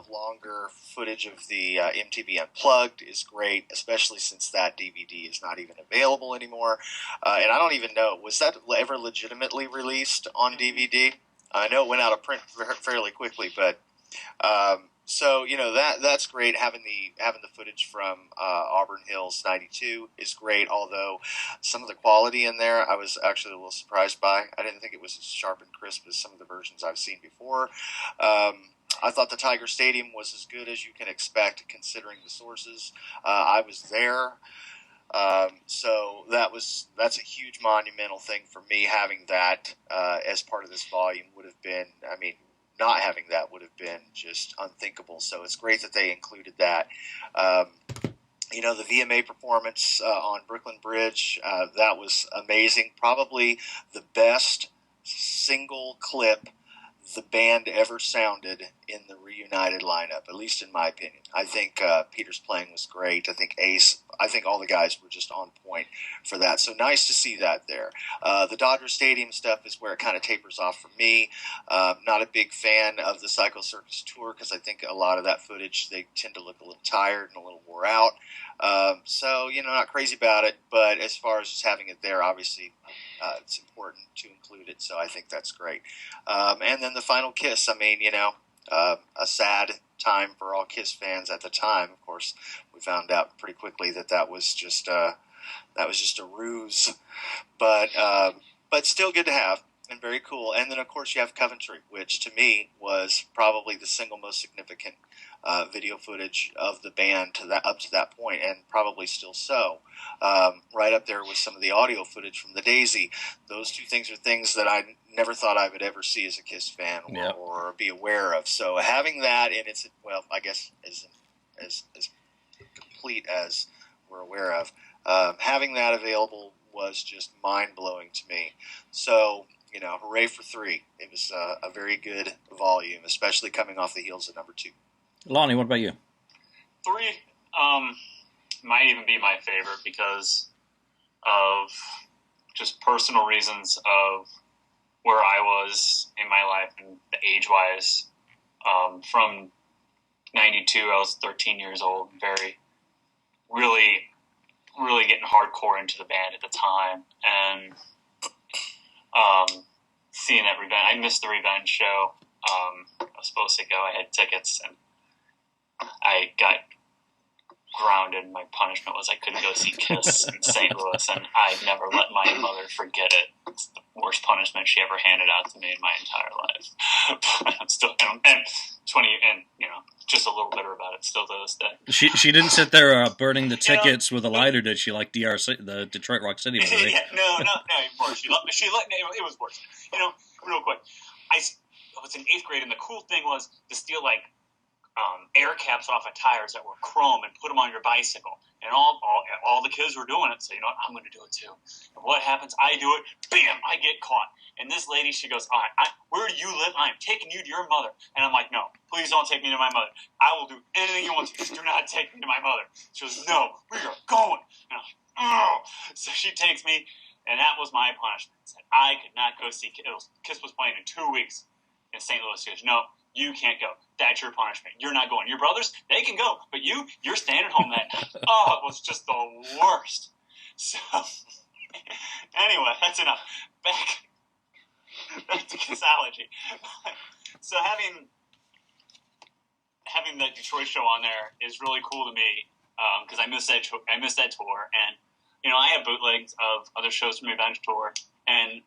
longer footage of the MTV Unplugged is great, especially since that DVD is not even available anymore. And I don't even know, was that ever legitimately released on DVD? I know it went out of print fairly quickly, but that's great. Having the footage from Auburn Hills '92 is great. Although some of the quality in there, I was actually a little surprised by. I didn't think it was as sharp and crisp as some of the versions I've seen before. I thought the Tiger Stadium was as good as you can expect, considering the sources. I was there. So that's a huge monumental thing for me. Having that as part of this volume would have been, not having that would have been just unthinkable. So it's great that they included that. The VMA performance on Brooklyn Bridge, that was amazing. Probably the best single clip the band ever sounded in the reunited lineup, at least in my opinion. I think Peter's playing was great. I think Ace, all the guys were just on point for that. So nice to see that there. The Dodger Stadium stuff is where it kind of tapers off for me. Not a big fan of the Psycho Circus tour, because I think a lot of that footage, they tend to look a little tired and a little wore out. Not crazy about it, but as far as just having it there, obviously it's important to include it, so I think that's great. And then the final kiss, a sad time for all Kiss fans at the time. Of course, we found out pretty quickly that was just a ruse, but still good to have and very cool. And then of course you have Coventry, which to me was probably the single most significant video footage of the band up to that point, and probably still so. Right up there with some of the audio footage from the Daisy. Those two things are things that I never thought I would ever see as a Kiss fan or be aware of. So having that in its, I guess as complete as we're aware of, having that available was just mind-blowing to me. So, hooray for 3. It was a very good volume, especially coming off the heels of number 2. Lonnie, what about you? 3 might even be my favorite because of just personal reasons of where I was in my life and the age-wise. From 92, I was 13 years old, really getting hardcore into the band at the time, and seeing that Revenge. I missed the Revenge show. I was supposed to go. I had tickets, and I got grounded. My punishment was I couldn't go see Kiss in St. Louis, and I never let my mother forget it. It's the worst punishment she ever handed out to me in my entire life. But I'm still, and 20, and just a little bitter about it still to this day. She didn't sit there burning the tickets with a lighter, did she? Like DRC, the Detroit Rock City movie. Yeah, no, worse. She let me. It was worse. Real quick, I was in 8th grade, and the cool thing was to steal air caps off of tires that were chrome and put them on your bicycle. And all the kids were doing it, so I'm going to do it too. And what happens? I do it. Bam! I get caught. And this lady, she goes, "All right, where do you live? I am taking you to your mother." And I'm like, "No, please don't take me to my mother. I will do anything you want to. Just do not take me to my mother." She goes, "No, we are going." And I'm like, "Oh!" So she takes me, and that was my punishment. I could not go see Kiss. Kiss was playing in 2 weeks in St. Louis. She goes, "No, you can't go. That's your punishment. You're not going. Your brothers, they can go, but you're staying at home that night." Oh, it was just the worst. So, anyway, that's enough. Back to KISSology. So having the Detroit show on there is really cool to me because I missed that tour, and I have bootlegs of other shows from Revenge Tour, and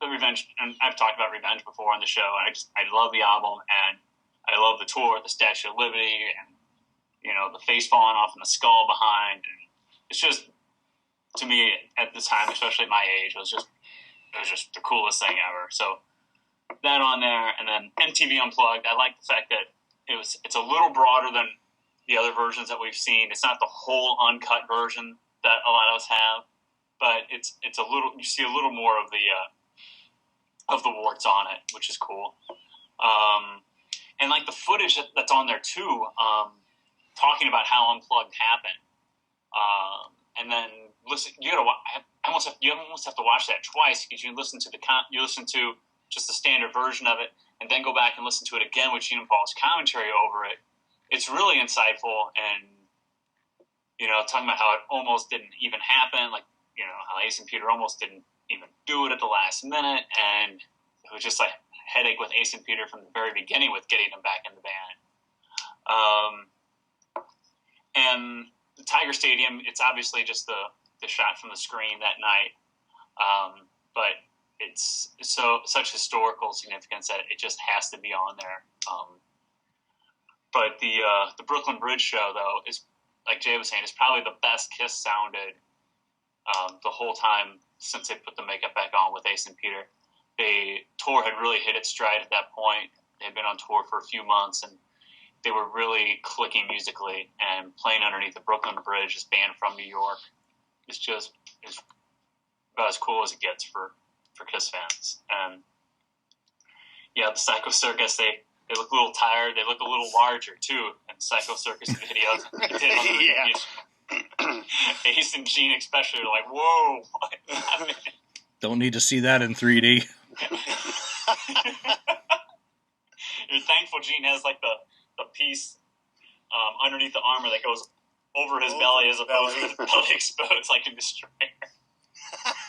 the Revenge, and I've talked about Revenge before on the show. And I love the album, and I love the tour, the Statue of Liberty, and the face falling off and the skull behind. And it's just, to me at the time, especially at my age, it was just the coolest thing ever. So that on there, and then MTV Unplugged. I like the fact that it's a little broader than the other versions that we've seen. It's not the whole uncut version that a lot of us have, but it's a little. You see a little more of the warts on it, which is cool. And the footage that's on there too, talking about how Unplugged happened. And then listen, you almost have to watch that twice because you listen to just the standard version of it, and then go back and listen to it again with Gene and Paul's commentary over it. It's really insightful, and talking about how it almost didn't even happen, how Ace and Peter almost didn't even do it at the last minute, and it was just a headache with Ace and Peter from the very beginning with getting them back in the band. And the Tiger Stadium, it's obviously just the shot from the screen that night, but it's such historical significance that it just has to be on there. But the Brooklyn Bridge show, though, is, like Jay was saying, is probably the best Kiss sounded the whole time since they put the makeup back on with Ace and Peter. The tour had really hit its stride at that point. They had been on tour for a few months, and they were really clicking musically, and playing underneath the Brooklyn Bridge, this band from New York, is about as cool as it gets for Kiss fans. And yeah, the Psycho Circus, they look a little tired. They look a little larger too in Psycho Circus videos. They did on the reunion. Ace and Gene especially are like, "Whoa, what happened?" Don't need to see that in 3D. You're thankful Gene has the piece underneath the armor that goes over his belly as opposed to the belly exposed like in Destroyer.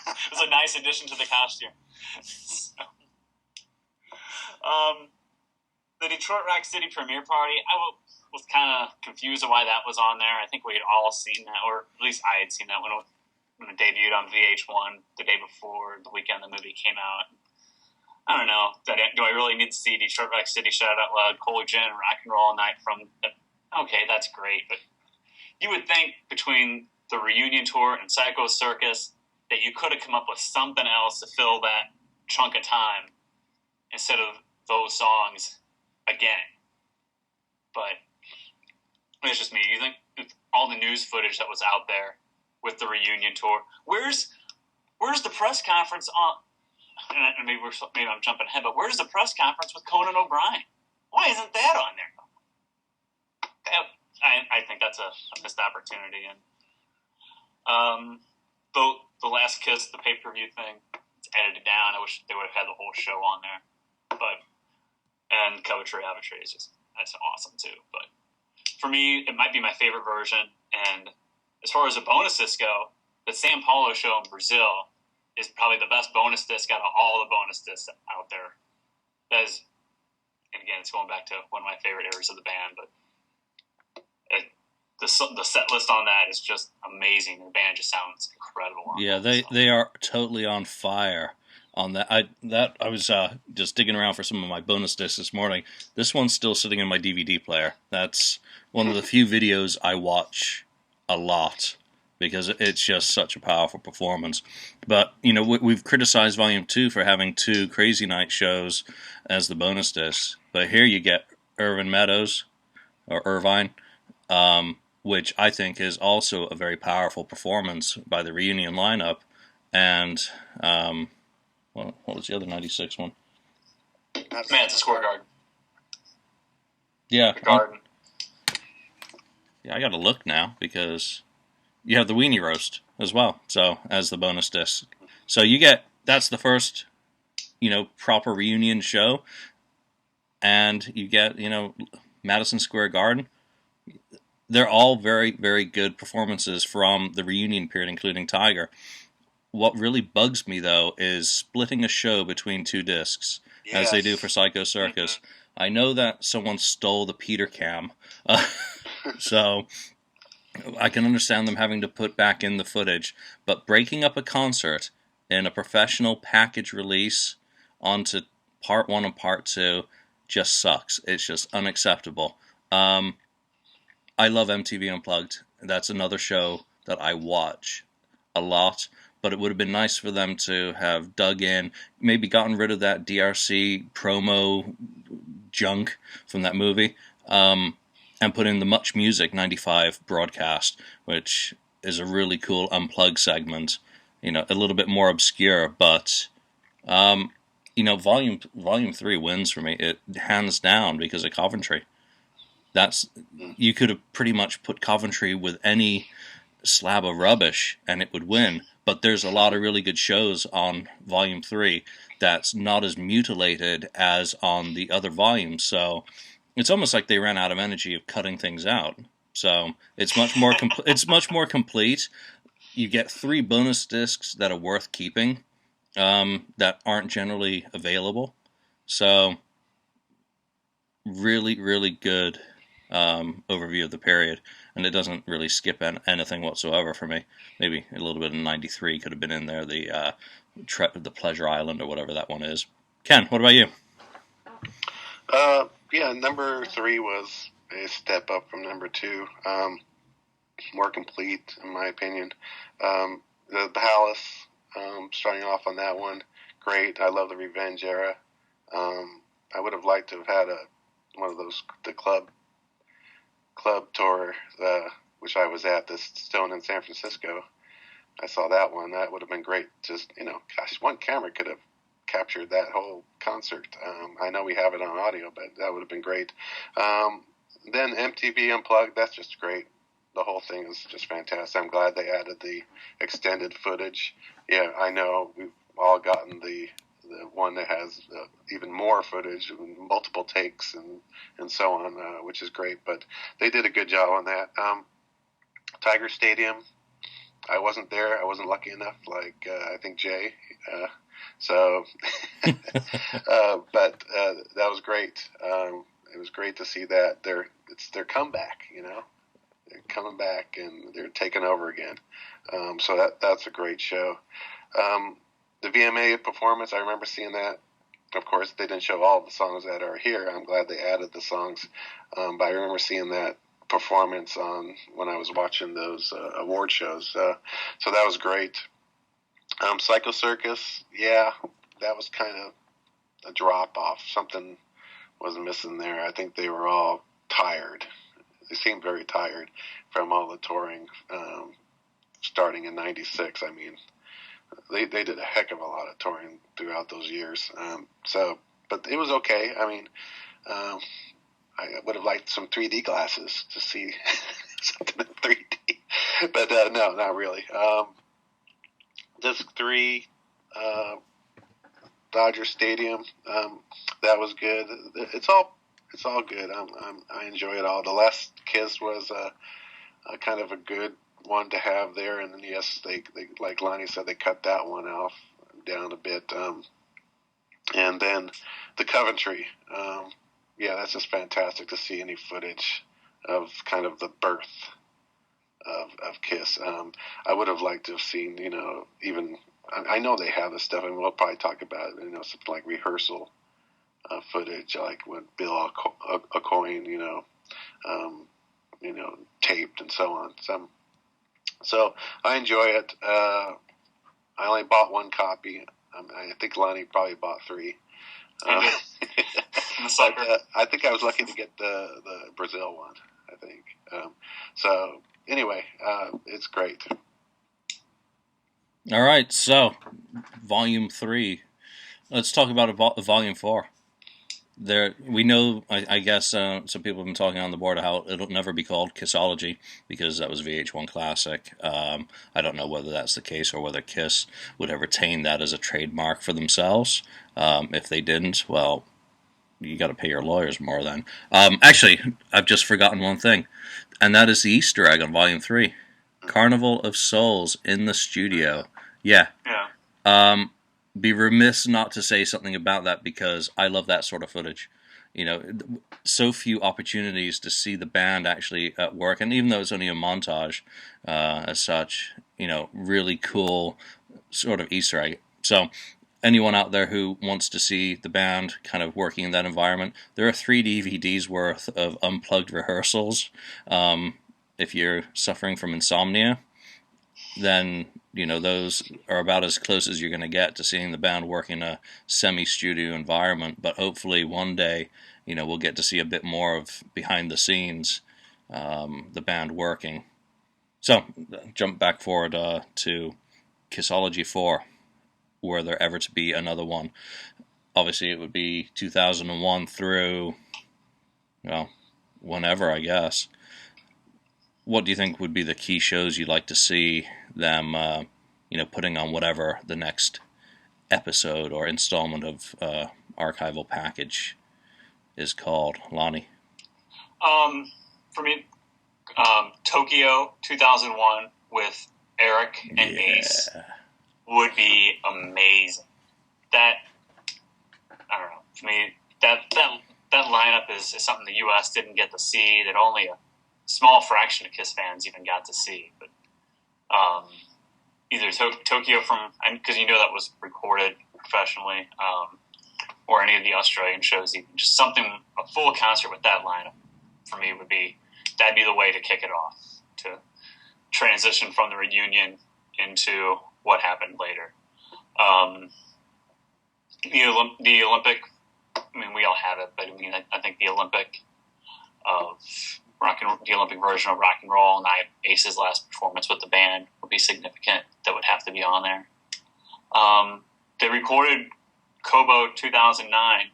It was a nice addition to the costume. So, the Detroit Rock City premiere party, I was kind of confused of why that was on there. I think we had all seen that, or at least I had seen that when it debuted on VH1 the day before the weekend the movie came out. I don't know. Do I really need to see Detroit Rock City shout out loud, Cola Gin, Rock and Roll All Night from okay, that's great, but you would think between the reunion tour and Psycho Circus that you could have come up with something else to fill that chunk of time instead of those songs again. But it's just me. You think all the news footage that was out there with the reunion tour, where's the press conference on? And maybe I'm jumping ahead, but where's the press conference with Conan O'Brien? Why isn't that on there? I think that's a missed opportunity. And the last Kiss, the pay-per-view thing, it's edited down. I wish they would have had the whole show on there. And Coventry Arbitrary is that's awesome too. But for me, it might be my favorite version. And as far as the bonus disc go, the São Paulo show in Brazil is probably the best bonus disc out of all the bonus discs out there. That is, and again, it's going back to one of my favorite eras of the band, but the set list on that is just amazing. The band just sounds incredible. Yeah, they are totally on fire on that. I was just digging around for some of my bonus discs this morning. This one's still sitting in my DVD player. That's one of the few videos I watch a lot because it's just such a powerful performance. But, we've criticized Volume 2 for having 2 Crazy Night shows as the bonus discs. But here you get Irvine Meadows, or Irvine, which I think is also a very powerful performance by the reunion lineup. And, what was the other 96 one? Madison Square Garden. Yeah. The Garden. Yeah, I gotta look now, because you have the Weenie Roast as well, so, as the bonus disc. So that's the first, proper reunion show, and you get, Madison Square Garden. They're all very, very good performances from the reunion period, including Tiger. What really bugs me, though, is splitting a show between 2 discs, as they do for Psycho Circus. Mm-hmm. I know that someone stole the Peter Cam, so I can understand them having to put back in the footage, but breaking up a concert in a professional package release onto Part 1 and Part 2 just sucks. It's just unacceptable. I love MTV Unplugged. That's another show that I watch a lot, but it would have been nice for them to have dug in, maybe gotten rid of that DRC promo junk from that movie, and put in the Much Music 95 broadcast, which is a really cool Unplugged segment, a little bit more obscure, but, Volume 3 wins for me, it hands down, because of Coventry. You could have pretty much put Coventry with any slab of rubbish and it would win, but there's a lot of really good shows on Volume 3 that's not as mutilated as on the other volumes, so it's almost like they ran out of energy of cutting things out. So it's much more it's much more complete. You get 3 bonus discs that are worth keeping, that aren't generally available. So really, really good overview of the period, and it doesn't really skip anything whatsoever for me. Maybe a little bit of 93 could have been in there, the Pleasure Island or whatever that one is. Ken, what about you? Yeah, number 3 was a step up from number 2. More complete, in my opinion. The Palace, starting off on that one, great. I love the Revenge era. I would have liked to have had one of those, the club tour, which I was at, this Stone in San Francisco. I saw that one. That would have been great. Just, one camera could have captured that whole concert. I know we have it on audio, but that would have been great. Then MTV Unplugged, that's just great. The whole thing is just fantastic. I'm glad they added the extended footage. Yeah, I know we've all gotten the one that has even more footage, multiple takes and so on, which is great. But they did a good job on that. Tiger Stadium, I wasn't there. I wasn't lucky enough, like I think Jay. But that was great. It was great to see that it's their comeback. They're coming back and they're taking over again. So that's a great show. The VMA performance, I remember seeing that. Of course, they didn't show all the songs that are here. I'm glad they added the songs. But I remember seeing that performance when I was watching those award shows. So that was great. Psycho Circus, yeah, that was kind of a drop-off. Something was missing there. I think they were all tired. They seemed very tired from all the touring starting in 96. I mean, they did a heck of a lot of touring throughout those years. But it was okay. I mean, I would have liked some 3D glasses to see something in 3D. But no, not really. Disc 3, Dodger Stadium, that was good. It's all good. I enjoy it all. The Last Kiss was a kind of a good one to have there, and then yes, they like Lonnie said, they cut that one down a bit. And then the Coventry, yeah, that's just fantastic to see any footage of kind of the birth of Kiss. I would have liked to have seen, even I know they have this stuff, and we'll probably talk about it. Something like rehearsal footage, like when Bill a coin, taped and so on. So I enjoy it. I only bought one copy. I think Lonnie probably bought 3. I think I was lucky to get the Brazil one. I think. So anyway, it's great. All right, so Volume 3. Let's talk about Volume 4. We know, I guess, some people have been talking on the board how it'll never be called KISSology because that was VH1 Classic. I don't know whether that's the case or whether KISS would have retained that as a trademark for themselves. If they didn't, well, you got to pay your lawyers more then. Actually, I've just forgotten one thing, and that is the Easter egg on Volume 3. Carnival of Souls in the studio. Yeah. Be remiss not to say something about that because I love that sort of footage. So few opportunities to see the band actually at work, and even though it's only a montage as such, really cool sort of Easter egg. So anyone out there who wants to see the band kind of working in that environment, there are 3 DVDs worth of unplugged rehearsals. If you're suffering from insomnia, then those are about as close as you're going to get to seeing the band work in a semi-studio environment. But hopefully one day, we'll get to see a bit more of behind the scenes, the band working. So, jump back forward to KISSology 4. Were there ever to be another one? Obviously, it would be 2001 through, whenever, I guess. What do you think would be the key shows you'd like to see them, putting on whatever the next episode or installment of archival package is called, Lonnie? For me, Tokyo 2001 with Eric and bass would be amazing. That, I don't know, for me, that lineup is something the U.S. didn't get to see, that only a small fraction of KISS fans even got to see. But either Tokyo because that was recorded professionally, or any of the Australian shows, even just something, a full concert with that lineup for me that'd be the way to kick it off, to transition from the reunion into what happened later. The Olympic, we all have it, but I think the Olympic version of Rock and Roll and Ace's last performance with the band would be significant. That would have to be on there. They recorded Kobo 2009,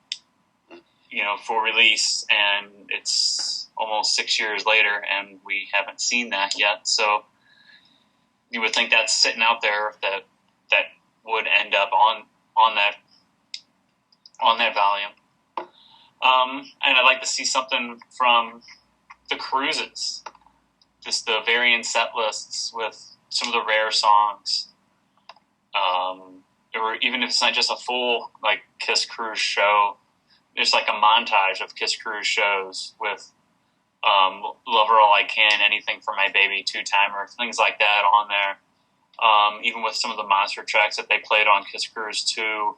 for release, and it's almost 6 years later, and we haven't seen that yet. So you would think that's sitting out there that would end up on that volume. And I'd like to see something from the cruises, just the varying set lists with some of the rare songs, or even if it's not just a full KISS cruise show, just like a montage of KISS cruise shows with Love Her All I Can, Anything for My Baby, Two Timer, things like that on there. Even with some of the monster tracks that they played on KISS Cruise 2,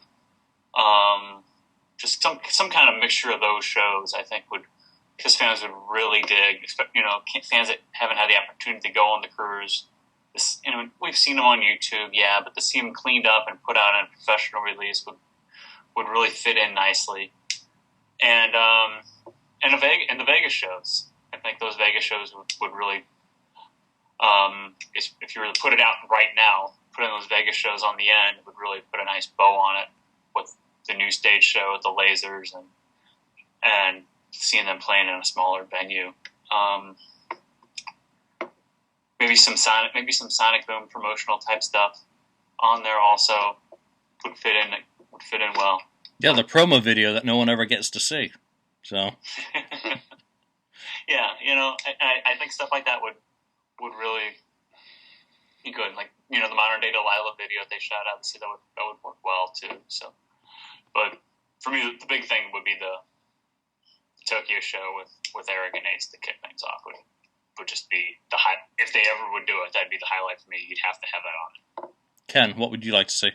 just some kind of mixture of those shows, I think KISS fans would really dig. Fans that haven't had the opportunity to go on the cruise. We've seen them on YouTube, yeah, but to see them cleaned up and put out in a professional release would really fit in nicely. And the Vegas shows, I think those Vegas shows would really, if you were to put it out right now, putting those Vegas shows on the end would really put a nice bow on it with the new stage show with the lasers and seeing them playing in a smaller venue. Maybe some Sonic Boom promotional type stuff on there also would fit in well. Yeah, the promo video that no one ever gets to see. So. Yeah, I think stuff like that would really be good. Like, the modern day Delilah video they shot out, so that would work well too. So, but for me, the big thing would be the Tokyo show with Eric and Ace to kick things off with. would just be the high. If they ever would do it, that'd be the highlight for me. You'd have to have that on. Ken, what would you like to see?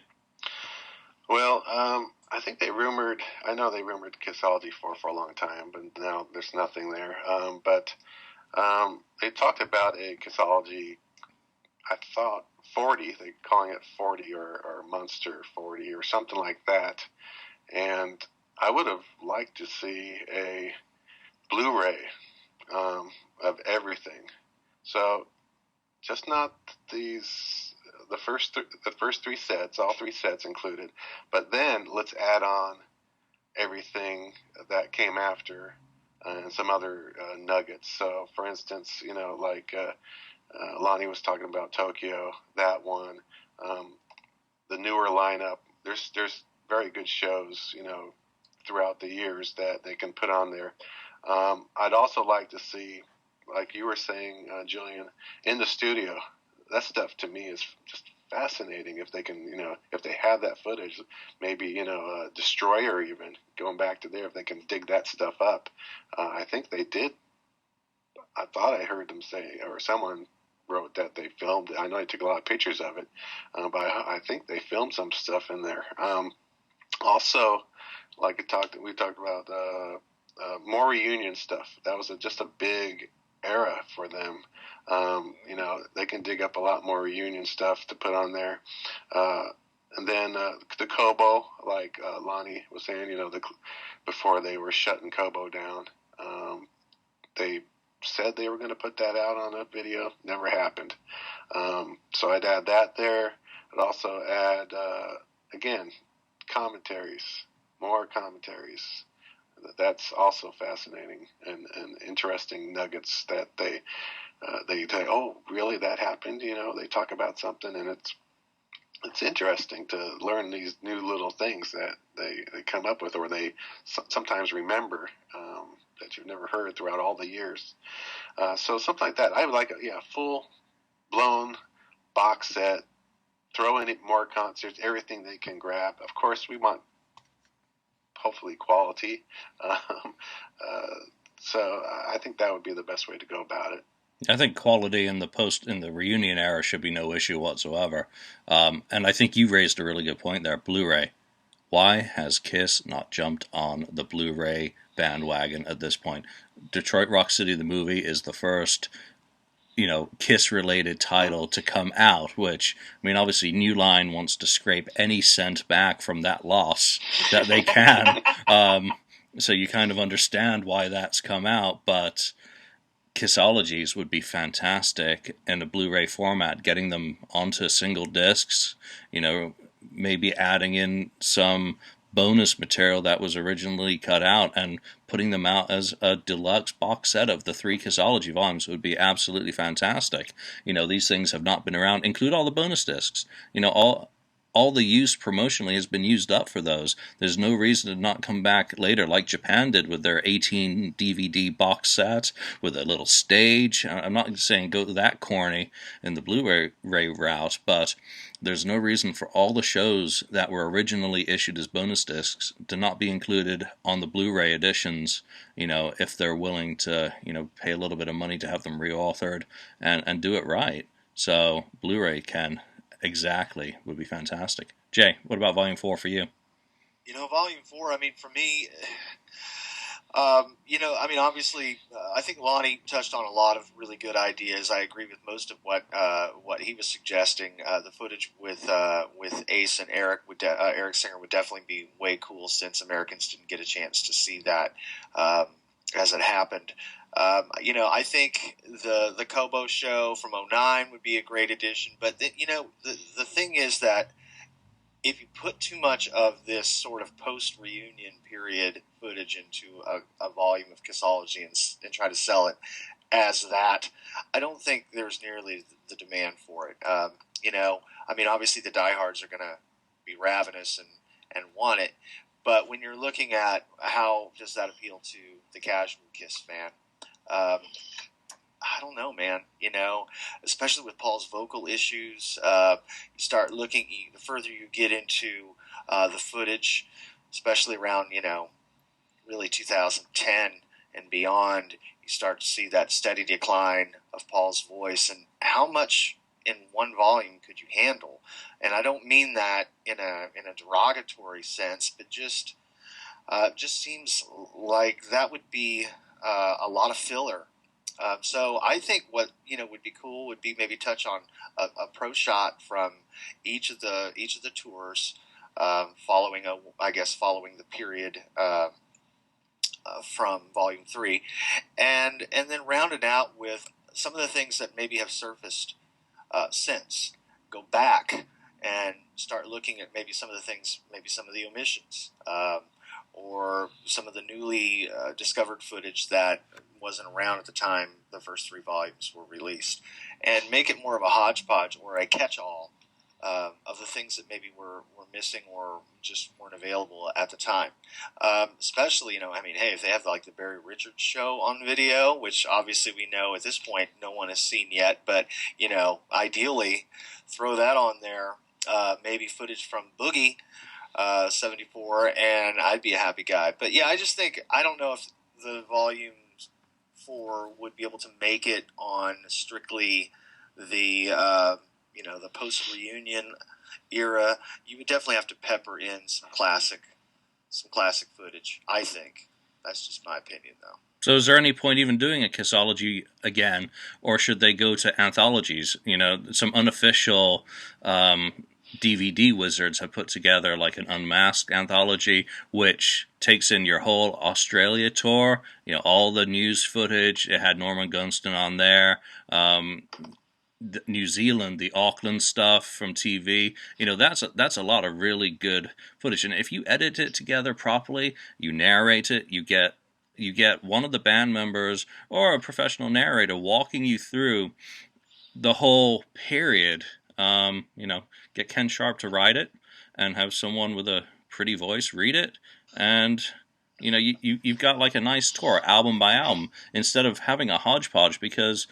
Well, I think I know they rumored KISSology for a long time, but now there's nothing there. But they talked about a KISSology, I thought 40, they're calling it 40 or Monster 40 or something like that. And I would have liked to see a Blu-ray of everything. So just not the first three sets, all three sets included, but then let's add on everything that came after and some other nuggets. So, for instance, like Lonnie was talking about Tokyo, that one, the newer lineup. There's very good shows, throughout the years that they can put on there. I'd also like to see, like you were saying, Julian, in the studio. That stuff to me is just fascinating. If they can, if they have that footage, maybe, Destroyer even, going back to there, if they can dig that stuff up. I think they did. I thought I heard them say, or someone wrote that they filmed it. I know they took a lot of pictures of it, but I think they filmed some stuff in there. Also, like we talked about more reunion stuff. That was just a big era for them. They can dig up a lot more reunion stuff to put on there. And then the Kobo, like Lonnie was saying, before they were shutting Kobo down, they said they were going to put that out on a video. Never happened. So I'd add that there. I'd also add, again, commentaries, more commentaries. That's also fascinating and interesting nuggets that they say, oh, really, that happened? They talk about something, and it's interesting to learn these new little things that they come up with, or they sometimes remember that you've never heard throughout all the years. So something like that. I would like a full-blown box set, throw in more concerts, everything they can grab. Of course, we want hopefully quality. So I think that would be the best way to go about it. I think quality in the reunion era should be no issue whatsoever. And I think you raised a really good point there. Blu-ray. Why has KISS not jumped on the Blu-ray bandwagon at this point? Detroit Rock City, the movie, is the first, KISS-related title to come out, which, obviously New Line wants to scrape any cent back from that loss that they can. So you kind of understand why that's come out, but KISSologies would be fantastic in a Blu-ray format, getting them onto single discs, maybe adding in some bonus material that was originally cut out and putting them out as a deluxe box set of the 3 KISSology volumes would be absolutely fantastic. These things have not been around. Include all the bonus discs. All the use promotionally has been used up for those. There's no reason to not come back later like Japan did with their 18 DVD box set with a little stage. I'm not saying go that corny in the Blu-ray route, but there's no reason for all the shows that were originally issued as bonus discs to not be included on the Blu-ray editions, if they're willing to, pay a little bit of money to have them reauthored and do it right. So Blu-ray exactly would be fantastic. Jay, what about Volume 4 for you? Volume 4, for me, obviously, I think Lonnie touched on a lot of really good ideas. I agree with most of what he was suggesting. The footage with Ace and Eric Eric Singer would definitely be way cool, since Americans didn't get a chance to see that as it happened. I think the Kobo show from 2009 would be a great addition. But the thing is that if you put too much of this sort of post-reunion period footage into a volume of KISSology and try to sell it as that, I don't think there's nearly the demand for it. Obviously the diehards are going to be ravenous and want it. But when you're looking at how does that appeal to the casual KISS fan, I don't know, man. Especially with Paul's vocal issues, you start looking, the further you get into the footage, especially around, really 2010 and beyond, you start to see that steady decline of Paul's voice, and how much in one volume could you handle? And I don't mean that in a derogatory sense, but just seems like that would be a lot of filler. So I think what would be cool would be maybe touch on a pro shot from each of the tours, following the period from Volume 3, and then round it out with some of the things that maybe have surfaced since. Go back and start looking at maybe some of the things, maybe some of the omissions, or some of the newly discovered footage that wasn't around at the time the first 3 volumes were released, and make it more of a hodgepodge or a catch-all of the things that maybe were missing or just weren't available at the time. Especially, hey, if they have like the Barry Richards show on video, which obviously we know at this point no one has seen yet, but ideally throw that on there. Maybe footage from Boogie 74, and I'd be a happy guy. But yeah, I don't know if the Volume 4 would be able to make it on strictly the the post-reunion era. You would definitely have to pepper in some classic footage, I think. That's just my opinion, though. So is there any point even doing a KISSology again, or should they go to anthologies? Some unofficial DVD wizards have put together like an unmasked anthology, which takes in your whole Australia tour, all the news footage. It had Norman Gunston on there. New Zealand, the Auckland stuff from TV, that's a lot of really good footage. And if you edit it together properly, you narrate it, you get one of the band members or a professional narrator walking you through the whole period. Get Ken Sharp to write it and have someone with a pretty voice read it, and you've got like a nice tour, album by album, instead of having a hodgepodge. Because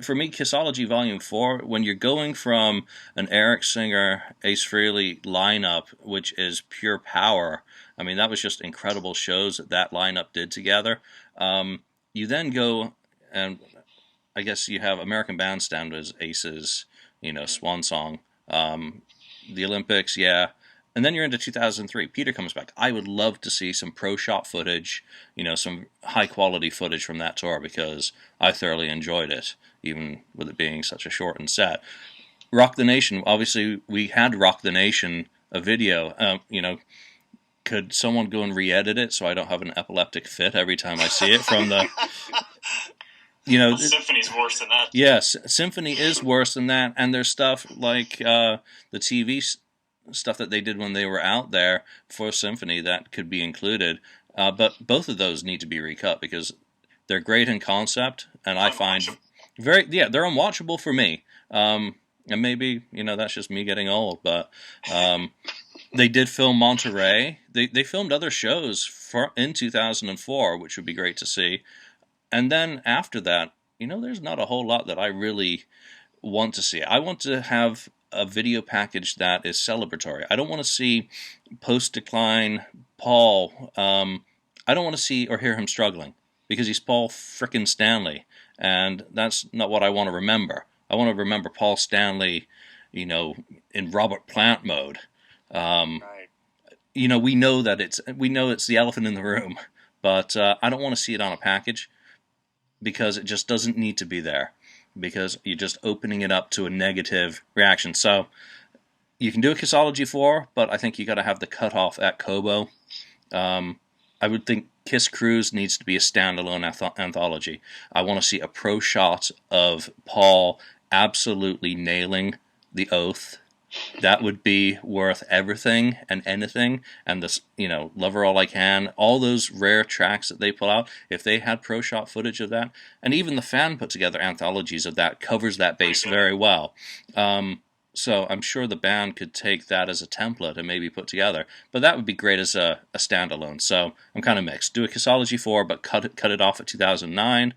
for me, KISSology Volume 4, when you're going from an Eric Singer, Ace Frehley lineup, which is pure power, that was just incredible shows that lineup did together. You then go, and I guess you have American Bandstand as Ace's, swan song. The Olympics, yeah. And then you're into 2003. Peter comes back. I would love to see some pro shot footage, some high-quality footage from that tour, because I thoroughly enjoyed it, even with it being such a shortened set. Rock the Nation, obviously, we had Rock the Nation, a video. Could someone go and re-edit it so I don't have an epileptic fit every time I see it from the... Symphony's worse than that. Yes, Symphony is worse than that, and there's stuff like the TV stuff that they did when they were out there for Symphony that could be included, but both of those need to be recut because they're great in concept, and I find they're unwatchable for me. And maybe that's just me getting old, but they did film Monterey. They filmed other shows in 2004, which would be great to see. And then after that, there's not a whole lot that I really want to see. I want to have a video package that is celebratory. I don't want to see post-decline Paul. I don't want to see or hear him struggling, because he's Paul frickin' Stanley, and that's not what I want to remember. I want to remember Paul Stanley, in Robert Plant mode. Right. We know it's the elephant in the room, but I don't want to see it on a package, because it just doesn't need to be there, because you're just opening it up to a negative reaction. So you can do a KISSology 4, but I think you got to have the cutoff at Kobo. I would think Kiss Cruise needs to be a standalone anthology. I want to see a pro shot of Paul absolutely nailing the oath. That would be worth everything and anything. And this, Love Her All I Can, all those rare tracks that they pull out, if they had pro shot footage of that, and even the fan put together anthologies of that covers that base very well. So I'm sure the band could take that as a template and maybe put together. But that would be great as a standalone. So I'm kind of mixed. Do a KISSology 4, but cut it off at 2009,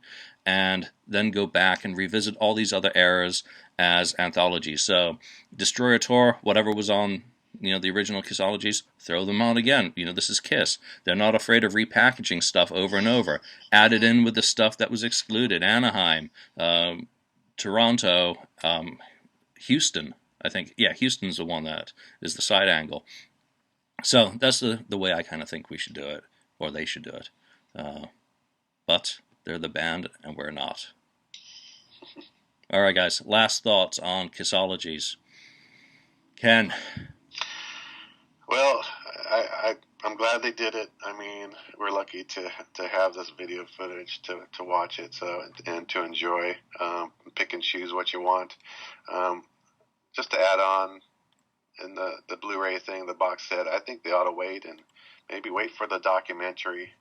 and then go back and revisit all these other eras as anthologies. So Destroyer Tour, whatever was on the original KISSologies, throw them on again. This is KISS. They're not afraid of repackaging stuff over and over. Add it in with the stuff that was excluded. Anaheim, Toronto, Houston. I think, Houston's the one that is the side angle. So that's the way I kind of think we should do it, or they should do it. But they're the band, and we're not. All right, guys. Last thoughts on KISSologies. Ken. Well, I'm glad they did it. I mean, we're lucky to have this video footage to watch it, and to enjoy. Pick and choose what you want. Just to add on, in the Blu-ray thing, the box set, I think they ought to wait and maybe wait for the documentary.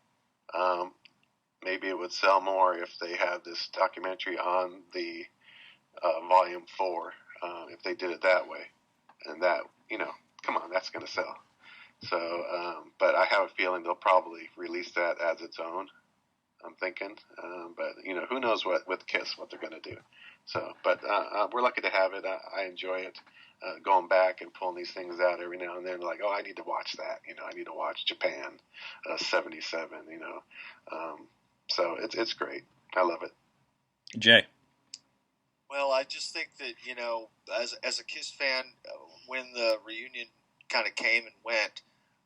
Maybe it would sell more if they had this documentary on the Volume 4, if they did it that way. And that, come on, that's going to sell. So, but I have a feeling they'll probably release that as its own, I'm thinking. But, who knows with KISS, what they're going to do. So, but we're lucky to have it. I enjoy it. Going back and pulling these things out every now and then, like, I need to watch that. I need to watch Japan 77. So it's great. I love it. Jay. Well, I just think that as a KISS fan, when the reunion kind of came and went,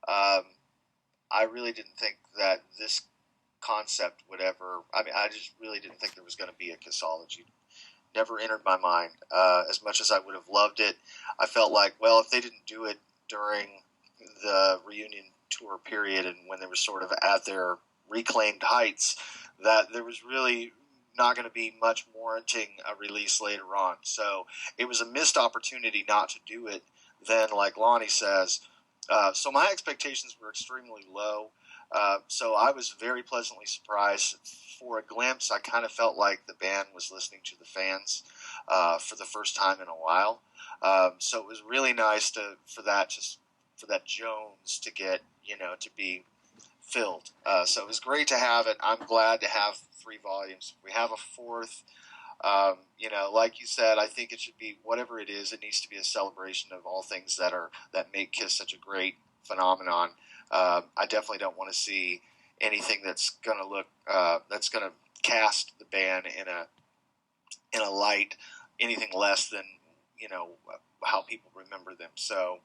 I really didn't think that this concept would ever. I mean, I just really didn't think there was going to be a KISSology. Never entered my mind. As much as I would have loved it, I felt like, well, if they didn't do it during the reunion tour period and when they were sort of at their reclaimed heights, that there was really not going to be much warranting a release later on. So it was a missed opportunity not to do it then, like Lonnie says. So my expectations were extremely low. So I was very pleasantly surprised. For a glimpse, I kind of felt like the band was listening to the fans for the first time in a while. So it was really nice for that Jones to get, to be filled. So it was great to have it. I'm glad to have 3 volumes. We have a 4th. Like you said, I think it should be whatever it is. It needs to be a celebration of all things that make KISS such a great phenomenon. I definitely don't want to see anything that's going to look that's going to cast the band in a light anything less than how people remember them. So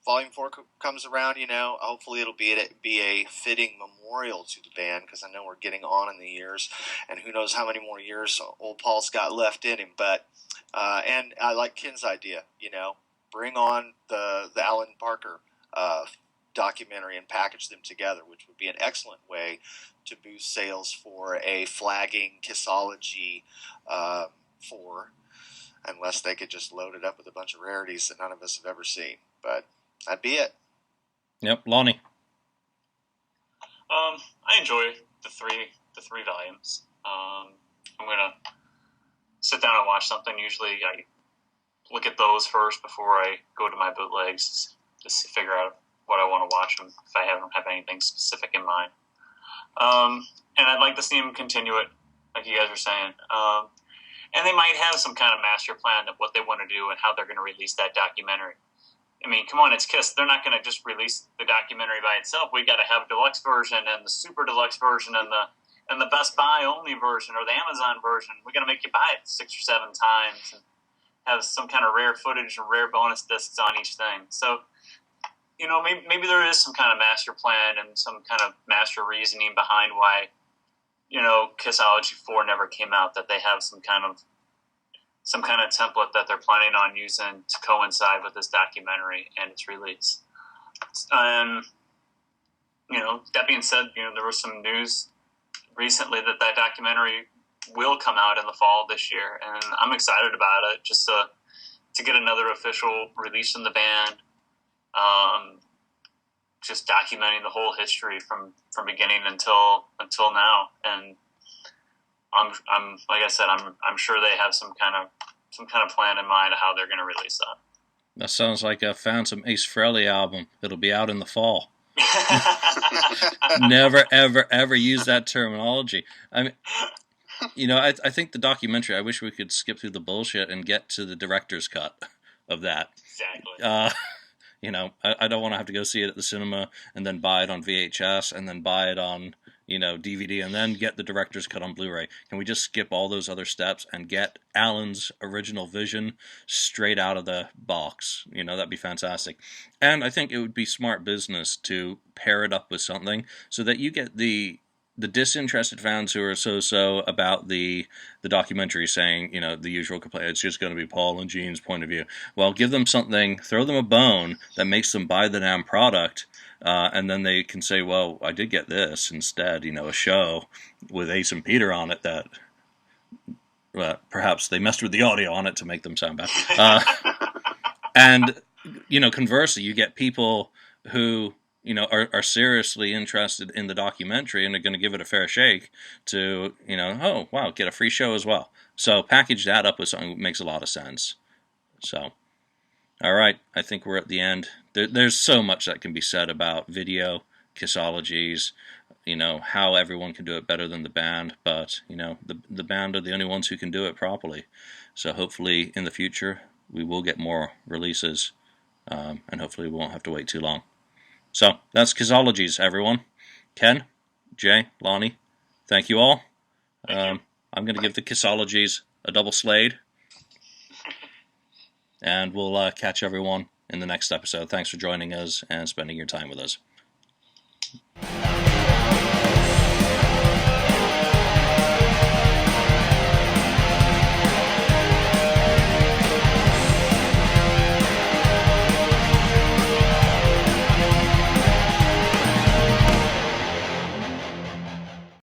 Volume 4 comes around, hopefully it'll be a fitting memorial to the band, because I know we're getting on in the years, and who knows how many more years old Paul's got left in him. But and I like Ken's idea, bring on the Alan Parker documentary and package them together, which would be an excellent way to boost sales for a flagging KISSology 4, unless they could just load it up with a bunch of rarities that none of us have ever seen. But that'd be it. Yep, Lonnie. I enjoy the three volumes. I'm gonna sit down and watch something. Usually, I look at those first before I go to my bootlegs, just to figure out what I want to watch them if I don't have anything specific in mind. And I'd like to see them continue it, like you guys were saying. And they might have some kind of master plan of what they want to do and how they're going to release that documentary. I mean, come on, it's KISS. They're not going to just release the documentary by itself. We got to have a deluxe version and the super deluxe version and the Best Buy only version or the Amazon version. We got to make you buy it 6 or 7 times and have some kind of rare footage and rare bonus discs on each thing. So, maybe there is some kind of master plan and some kind of master reasoning behind why, KISSology 4 never came out, that they have some kind of template that they're planning on using to coincide with this documentary and its release. That being said, there was some news recently that documentary will come out in the fall this year, and I'm excited about it, just to get another official release from the band, just documenting the whole history from beginning until now. And I'm like I said, I'm sure they have some kind of plan in mind of how they're going to release that. That sounds like a Phantom Ace Frehley album. It'll be out in the fall. Never, ever, ever use that terminology. I mean, I think the documentary, I wish we could skip through the bullshit and get to the director's cut of that. Exactly. You know, I don't want to have to go see it at the cinema and then buy it on VHS and then buy it on, you know, DVD and then get the director's cut on Blu-ray. Can we just skip all those other steps and get Alan's original vision straight out of the box? You know, that'd be fantastic. And I think it would be smart business to pair it up with something so that you get the disinterested fans who are so about the documentary saying, you know, the usual complaint, it's just going to be Paul and Gene's point of view. Well, give them something, throw them a bone that makes them buy the damn product, and then they can say, well, I did get this instead, you know, a show with Ace and Peter on it that perhaps they messed with the audio on it to make them sound bad. And, you know, conversely, you get people who, you know, are seriously interested in the documentary and are going to give it a fair shake to, you know, oh, wow, get a free show as well. So package that up with something that makes a lot of sense. So, all right, I think we're at the end. There's so much that can be said about video, KISSologies, you know, how everyone can do it better than the band, but, you know, the band are the only ones who can do it properly. So hopefully in the future we will get more releases, and hopefully we won't have to wait too long. So, that's KISSologies, everyone. Ken, Jay, Lonnie, thank you all. I'm going to give the KISSologies a double slade. And we'll catch everyone in the next episode. Thanks for joining us and spending your time with us.